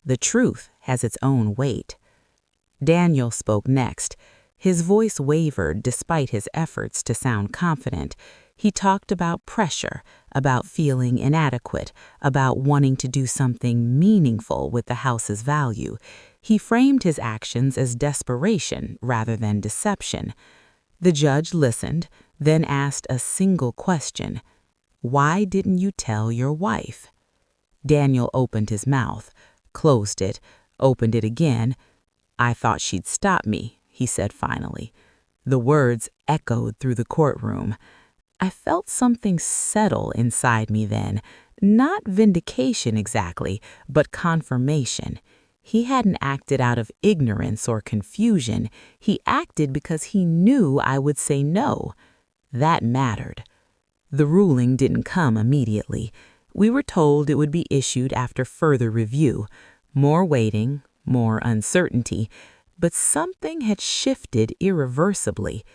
The truth has its own weight. Daniel spoke next. His voice wavered despite his efforts to sound confident. He talked about pressure, about feeling inadequate, about wanting to do something meaningful with the house's value. He framed his actions as desperation rather than deception. The judge listened, then asked a single question. "Why didn't you tell your wife?" Daniel opened his mouth, closed it, opened it again. "I thought she'd stop me," he said finally. The words echoed through the courtroom. I felt something settle inside me then. Not vindication exactly, but confirmation. He hadn't acted out of ignorance or confusion. He acted because he knew I would say no. That mattered. The ruling didn't come immediately. We were told it would be issued after further review. More waiting, more uncertainty. But something had shifted irreversibly.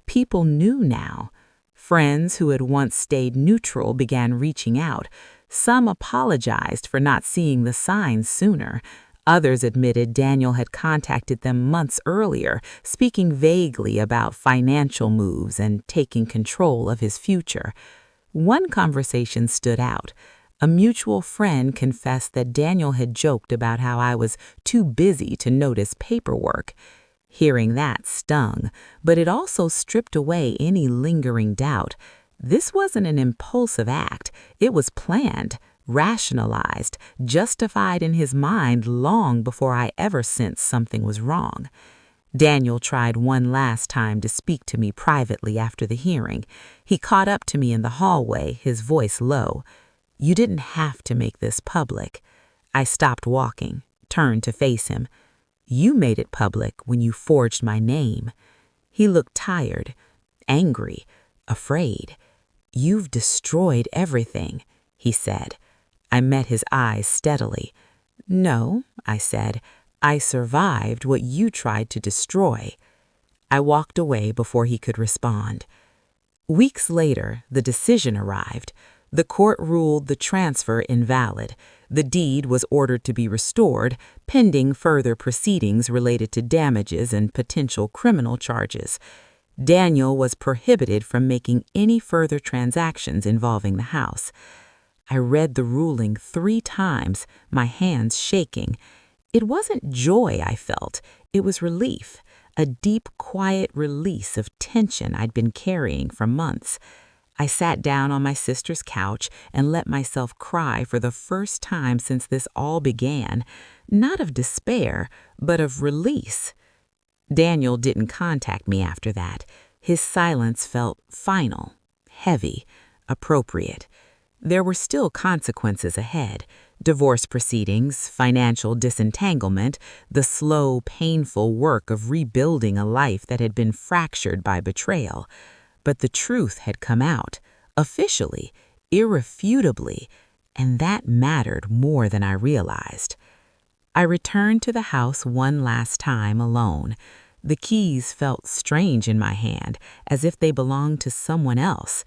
People knew now. Friends who had once stayed neutral began reaching out. Some apologized for not seeing the signs sooner. Others admitted Daniel had contacted them months earlier, speaking vaguely about financial moves and taking control of his future. One conversation stood out. A mutual friend confessed that Daniel had joked about how I was too busy to notice paperwork. Hearing that stung, but it also stripped away any lingering doubt. This wasn't an impulsive act. It was planned, rationalized, justified in his mind long before I ever sensed something was wrong. Daniel tried one last time to speak to me privately after the hearing. He caught up to me in the hallway, his voice low. "You didn't have to make this public." I stopped walking, turned to face him. "You made it public when you forged my name." He looked tired, angry, afraid. "You've destroyed everything," he said. I met his eyes steadily. "No," I said, "I survived what you tried to destroy." I walked away before he could respond. Weeks later, the decision arrived. The court ruled the transfer invalid. The deed was ordered to be restored, pending further proceedings related to damages and potential criminal charges. Daniel was prohibited from making any further transactions involving the house. I read the ruling 3 times, my hands shaking. It wasn't joy I felt, it was relief, a deep, quiet release of tension I'd been carrying for months. I sat down on my sister's couch and let myself cry for the first time since this all began, not of despair, but of release. Daniel didn't contact me after that. His silence felt final, heavy, appropriate. There were still consequences ahead: divorce proceedings, financial disentanglement, the slow, painful work of rebuilding a life that had been fractured by betrayal. But the truth had come out, officially, irrefutably, and that mattered more than I realized. I returned to the house one last time alone. The keys felt strange in my hand, as if they belonged to someone else.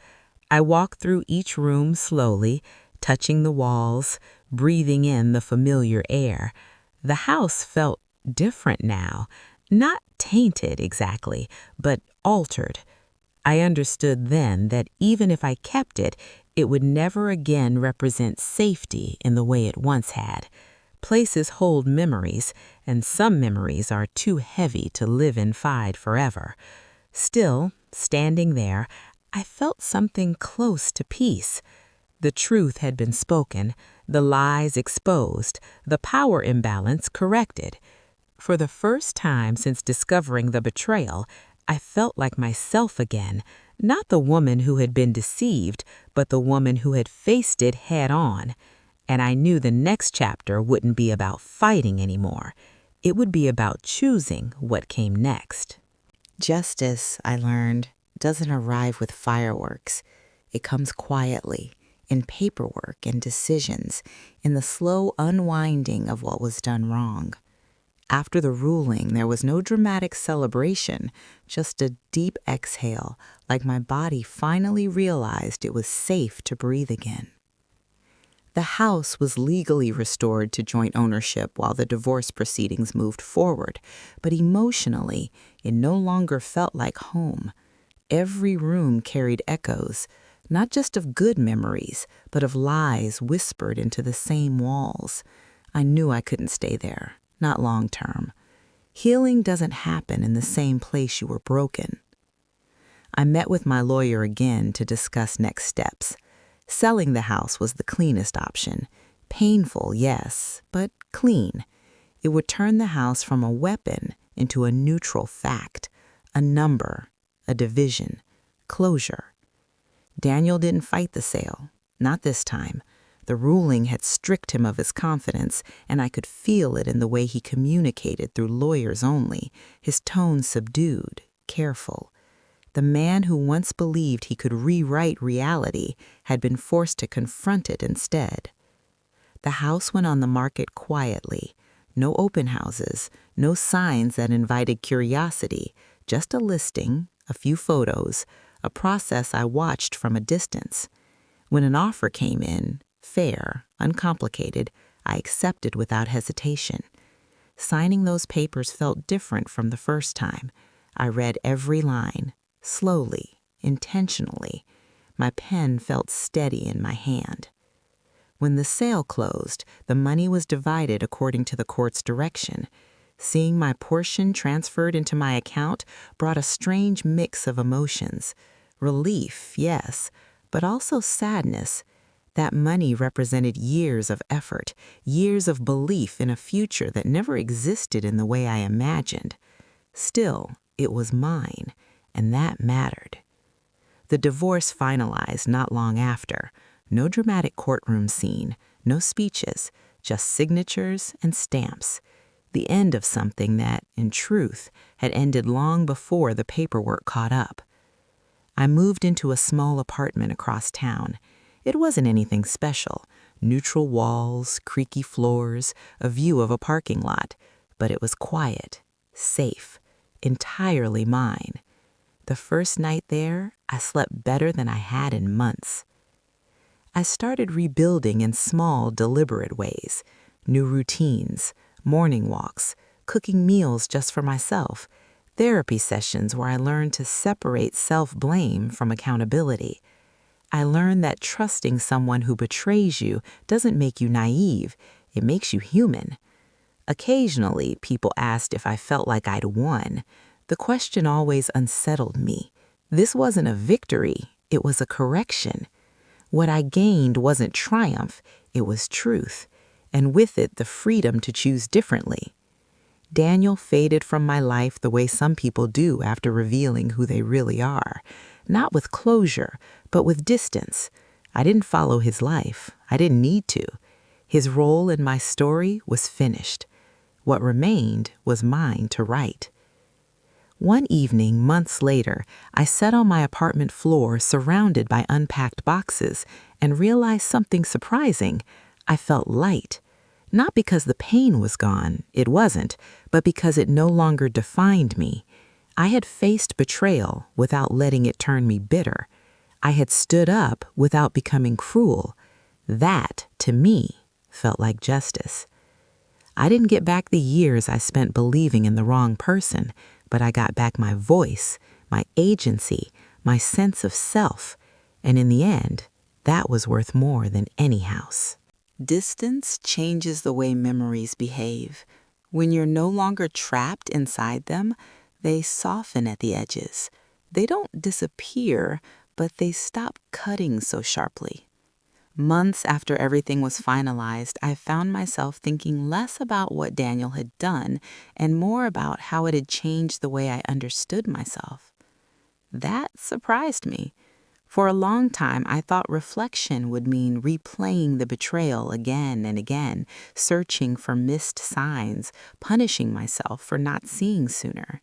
I walked through each room slowly, touching the walls, breathing in the familiar air. The house felt different now, not tainted exactly, but altered. I understood then that even if I kept it, it would never again represent safety in the way it once had. Places hold memories, and some memories are too heavy to live inside forever. Still, standing there, I felt something close to peace. The truth had been spoken, the lies exposed, the power imbalance corrected. For the first time since discovering the betrayal, I felt like myself again, not the woman who had been deceived, but the woman who had faced it head on. And I knew the next chapter wouldn't be about fighting anymore. It would be about choosing what came next. Justice, I learned, doesn't arrive with fireworks. It comes quietly, in paperwork and decisions, in the slow unwinding of what was done wrong. After the ruling, there was no dramatic celebration, just a deep exhale, like my body finally realized it was safe to breathe again. The house was legally restored to joint ownership while the divorce proceedings moved forward, but emotionally, it no longer felt like home. Every room carried echoes, not just of good memories, but of lies whispered into the same walls. I knew I couldn't stay there. Not long term. Healing doesn't happen in the same place you were broken. I met with my lawyer again to discuss next steps. Selling the house was the cleanest option. Painful, yes, but clean. It would turn the house from a weapon into a neutral fact, a number, a division, closure. Daniel didn't fight the sale, not this time. The ruling had stripped him of his confidence, and I could feel it in the way he communicated through lawyers only, his tone subdued, careful. The man who once believed he could rewrite reality had been forced to confront it instead. The house went on the market quietly. No open houses, no signs that invited curiosity, just a listing, a few photos, a process I watched from a distance. When an offer came in, fair, uncomplicated, I accepted without hesitation. Signing those papers felt different from the first time. I read every line, slowly, intentionally. My pen felt steady in my hand. When the sale closed, the money was divided according to the court's direction. Seeing my portion transferred into my account brought a strange mix of emotions. Relief, yes, but also sadness. That money represented years of effort, years of belief in a future that never existed in the way I imagined. Still, it was mine, and that mattered. The divorce finalized not long after. No dramatic courtroom scene, no speeches, just signatures and stamps. The end of something that, in truth, had ended long before the paperwork caught up. I moved into a small apartment across town. It wasn't anything special. Neutral walls, creaky floors, a view of a parking lot. But it was quiet, safe, entirely mine. The first night there, I slept better than I had in months. I started rebuilding in small, deliberate ways. New routines, morning walks, cooking meals just for myself, therapy sessions where I learned to separate self-blame from accountability. I learned that trusting someone who betrays you doesn't make you naive, it makes you human. Occasionally, people asked if I felt like I'd won. The question always unsettled me. This wasn't a victory, it was a correction. What I gained wasn't triumph, it was truth, and with it the freedom to choose differently. Daniel faded from my life the way some people do after revealing who they really are, not with closure, but with distance. I didn't follow his life. I didn't need to. His role in my story was finished. What remained was mine to write. One evening, months later, I sat on my apartment floor surrounded by unpacked boxes and realized something surprising. I felt light. Not because the pain was gone, it wasn't, but because it no longer defined me. I had faced betrayal without letting it turn me bitter. I had stood up without becoming cruel. That, to me, felt like justice. I didn't get back the years I spent believing in the wrong person, but I got back my voice, my agency, my sense of self, and in the end, that was worth more than any house. Distance changes the way memories behave. When you're no longer trapped inside them, they soften at the edges. They don't disappear, but they stop cutting so sharply. Months after everything was finalized, I found myself thinking less about what Daniel had done and more about how it had changed the way I understood myself. That surprised me. For a long time, I thought reflection would mean replaying the betrayal again and again, searching for missed signs, punishing myself for not seeing sooner.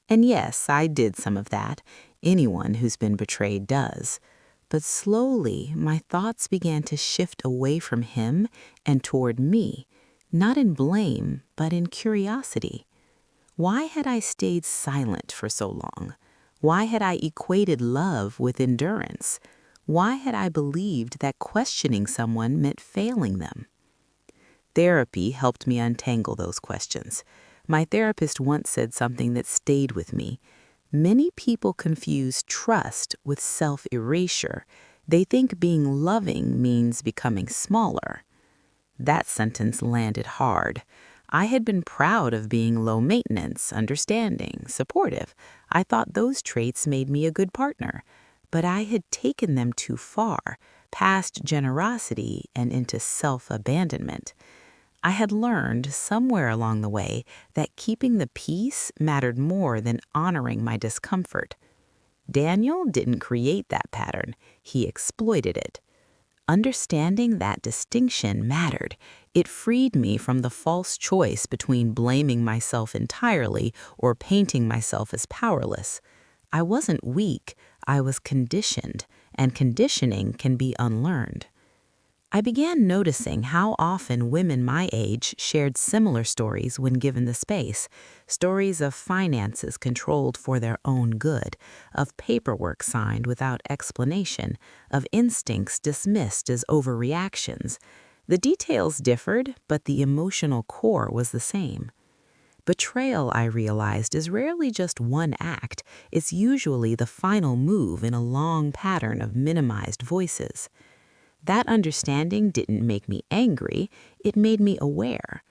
And yes, I did some of that. Anyone who's been betrayed does. But slowly, my thoughts began to shift away from him and toward me, not in blame, but in curiosity. Why had I stayed silent for so long? Why had I equated love with endurance? Why had I believed that questioning someone meant failing them? Therapy helped me untangle those questions. My therapist once said something that stayed with me. Many people confuse trust with self-erasure. They think being loving means becoming smaller. That sentence landed hard. I had been proud of being low maintenance, understanding, supportive. I thought those traits made me a good partner. But I had taken them too far. past generosity and into self-abandonment. I had learned somewhere along the way that keeping the peace mattered more than honoring my discomfort. Daniel didn't create that pattern, he exploited it. Understanding that distinction mattered. It freed me from the false choice between blaming myself entirely or painting myself as powerless. I wasn't weak, I was conditioned, and conditioning can be unlearned. I began noticing how often women my age shared similar stories when given the space, stories of finances controlled for their own good, of paperwork signed without explanation, of instincts dismissed as overreactions. The details differed, but the emotional core was the same. Betrayal, I realized, is rarely just one act. It's usually the final move in a long pattern of minimized voices. That understanding didn't make me angry, it made me aware.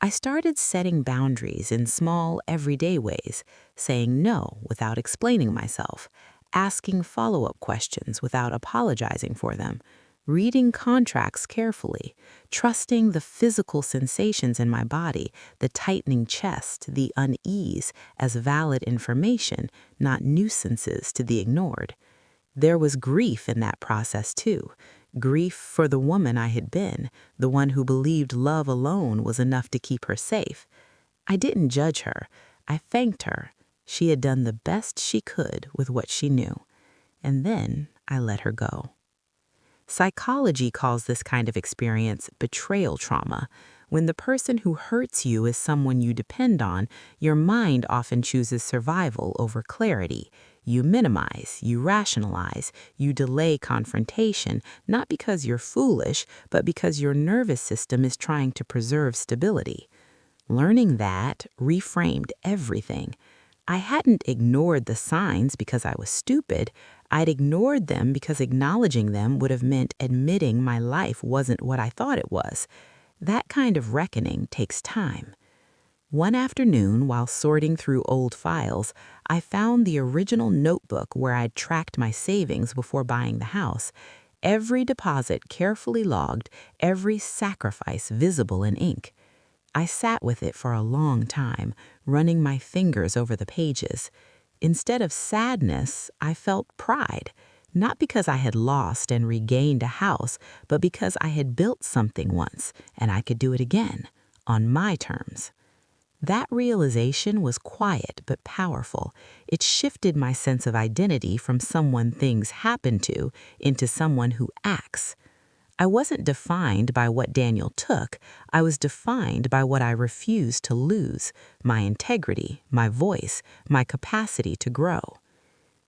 I started setting boundaries in small, everyday ways, saying no without explaining myself, asking follow-up questions without apologizing for them, reading contracts carefully, trusting the physical sensations in my body, the tightening chest, the unease, as valid information, not nuisances to be ignored. There was grief in that process, too. Grief for the woman I had been, the one who believed love alone was enough to keep her safe. I didn't judge her. I thanked her. She had done the best she could with what she knew. And then I let her go. Psychology calls this kind of experience betrayal trauma. When the person who hurts you is someone you depend on, your mind often chooses survival over clarity. You minimize, you rationalize, you delay confrontation, not because you're foolish, but because your nervous system is trying to preserve stability. Learning that reframed everything. I hadn't ignored the signs because I was stupid. I'd ignored them because acknowledging them would have meant admitting my life wasn't what I thought it was. That kind of reckoning takes time. One afternoon, while sorting through old files, I found the original notebook where I'd tracked my savings before buying the house. Every deposit carefully logged, every sacrifice visible in ink. I sat with it for a long time, running my fingers over the pages. Instead of sadness, I felt pride. Not because I had lost and regained a house, but because I had built something once, and I could do it again, on my terms. That realization was quiet but powerful. It shifted my sense of identity from someone things happen to into someone who acts. I wasn't defined by what Daniel took. I was defined by what I refused to lose, my integrity, my voice, my capacity to grow.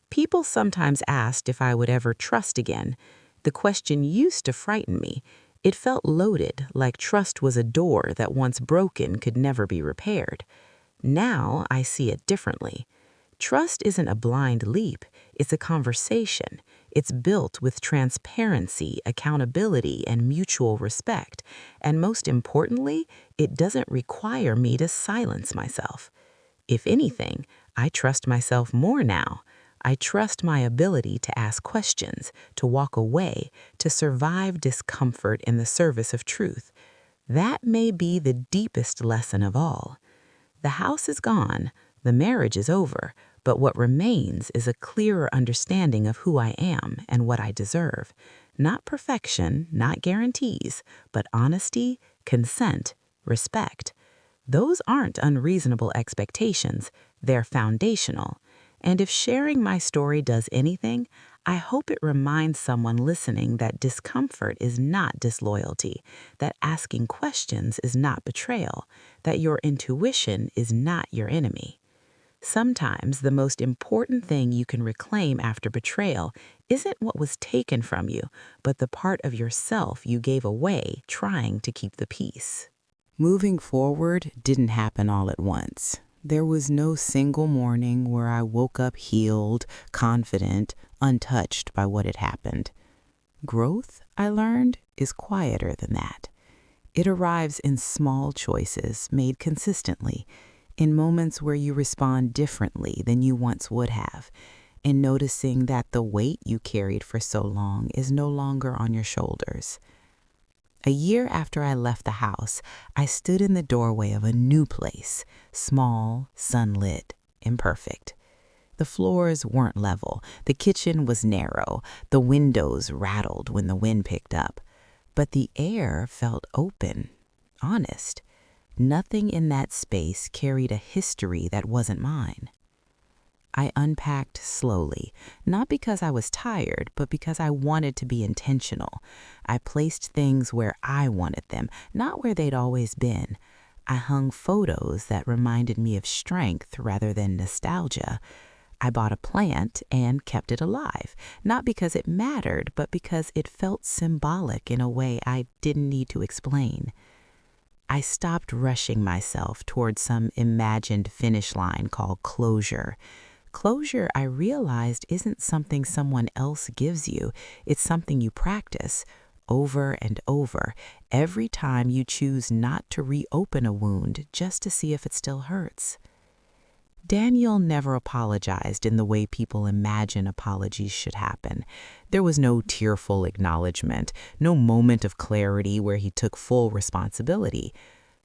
People sometimes asked if I would ever trust again. The question used to frighten me. It felt loaded, like trust was a door that once broken could never be repaired. Now I see it differently. Trust isn't a blind leap, it's a conversation. It's built with transparency, accountability, and mutual respect. And most importantly, it doesn't require me to silence myself. If anything, I trust myself more now. I trust my ability to ask questions, to walk away, to survive discomfort in the service of truth. That may be the deepest lesson of all. The house is gone, the marriage is over, but what remains is a clearer understanding of who I am and what I deserve. Not perfection, not guarantees, but honesty, consent, respect. Those aren't unreasonable expectations, they're foundational. And if sharing my story does anything, I hope it reminds someone listening that discomfort is not disloyalty, that asking questions is not betrayal, that your intuition is not your enemy. Sometimes the most important thing you can reclaim after betrayal isn't what was taken from you, but the part of yourself you gave away trying to keep the peace. Moving forward didn't happen all at once. There was no single morning where I woke up healed, confident, untouched by what had happened. Growth, I learned, is quieter than that. It arrives in small choices made consistently, in moments where you respond differently than you once would have. in noticing that the weight you carried for so long is no longer on your shoulders. A year after I left the house, I stood in the doorway of a new place, small, sunlit, imperfect. The floors weren't level, the kitchen was narrow, the windows rattled when the wind picked up. But the air felt open, honest. Nothing in that space carried a history that wasn't mine. I unpacked slowly, not because I was tired, but because I wanted to be intentional. I placed things where I wanted them, not where they'd always been. I hung photos that reminded me of strength rather than nostalgia. I bought a plant and kept it alive, not because it mattered, but because it felt symbolic in a way I didn't need to explain. I stopped rushing myself towards some imagined finish line called closure. Closure, I realized, isn't something someone else gives you. It's something you practice over and over, every time you choose not to reopen a wound just to see if it still hurts. Daniel never apologized in the way people imagine apologies should happen. There was no tearful acknowledgement, no moment of clarity where he took full responsibility.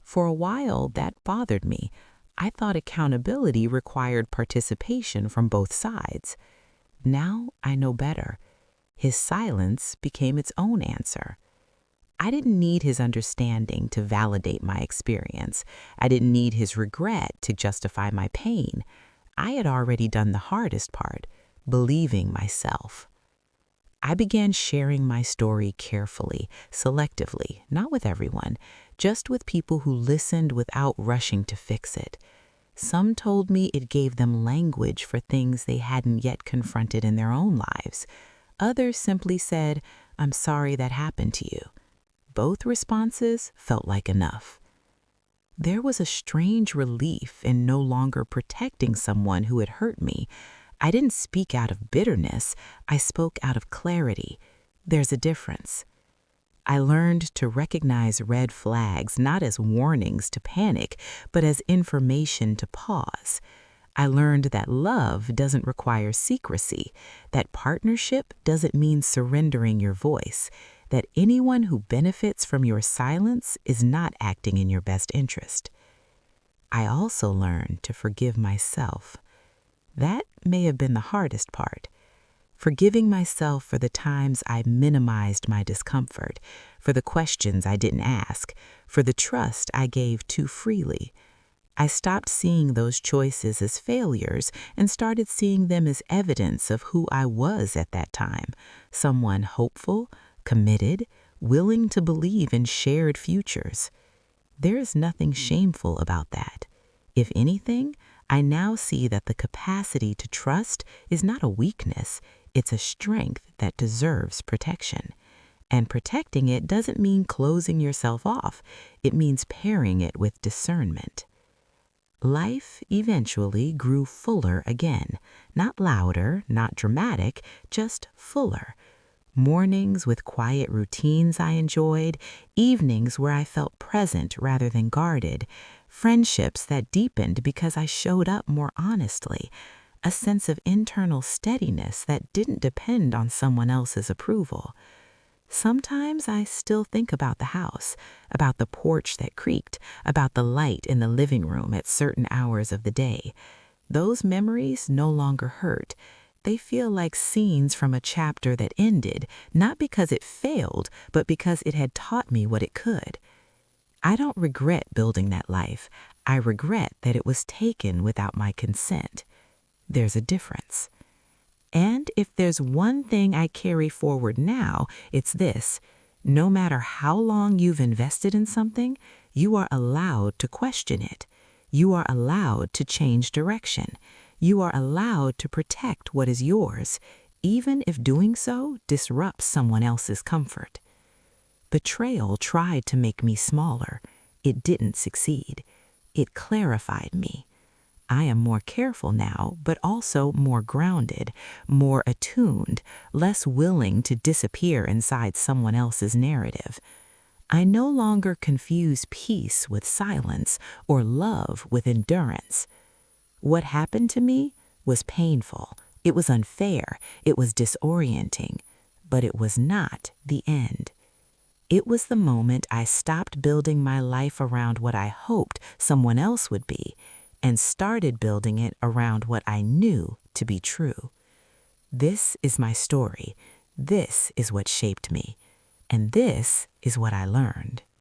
For a while, that bothered me. I thought accountability required participation from both sides. Now I know better. His silence became its own answer. I didn't need his understanding to validate my experience. I didn't need his regret to justify my pain. I had already done the hardest part, believing myself. I began sharing my story carefully, selectively, not with everyone, just with people who listened without rushing to fix it. Some told me it gave them language for things they hadn't yet confronted in their own lives. Others simply said, "I'm sorry that happened to you." Both responses felt like enough. There was a strange relief in no longer protecting someone who had hurt me. I didn't speak out of bitterness, I spoke out of clarity. There's a difference. I learned to recognize red flags not as warnings to panic, but as information to pause. I learned that love doesn't require secrecy, that partnership doesn't mean surrendering your voice, that anyone who benefits from your silence is not acting in your best interest. I also learned to forgive myself. That may have been the hardest part. Forgiving myself for the times I minimized my discomfort, for the questions I didn't ask, for the trust I gave too freely. I stopped seeing those choices as failures and started seeing them as evidence of who I was at that time, someone hopeful, committed, willing to believe in shared futures. There is nothing shameful about that. If anything, I now see that the capacity to trust is not a weakness, it's a strength that deserves protection. And protecting it doesn't mean closing yourself off, it means pairing it with discernment. Life eventually grew fuller again, not louder, not dramatic, just fuller. Mornings with quiet routines I enjoyed, evenings where I felt present rather than guarded, friendships that deepened because I showed up more honestly, a sense of internal steadiness that didn't depend on someone else's approval. Sometimes I still think about the house, about the porch that creaked, about the light in the living room at certain hours of the day. Those memories no longer hurt. They feel like scenes from a chapter that ended, not because it failed, but because it had taught me what it could. I don't regret building that life. I regret that it was taken without my consent. There's a difference. And if there's one thing I carry forward now, it's this. No matter how long you've invested in something, you are allowed to question it. You are allowed to change direction. You are allowed to protect what is yours, even if doing so disrupts someone else's comfort. Betrayal tried to make me smaller. It didn't succeed. It clarified me. I am more careful now, but also more grounded, more attuned, less willing to disappear inside someone else's narrative. I no longer confuse peace with silence or love with endurance. What happened to me was painful, It was unfair, it was disorienting, but it was not the end. It was the moment I stopped building my life around what I hoped someone else would be and started building it around what I knew to be true. This is my story. This is what shaped me. And this is what I learned.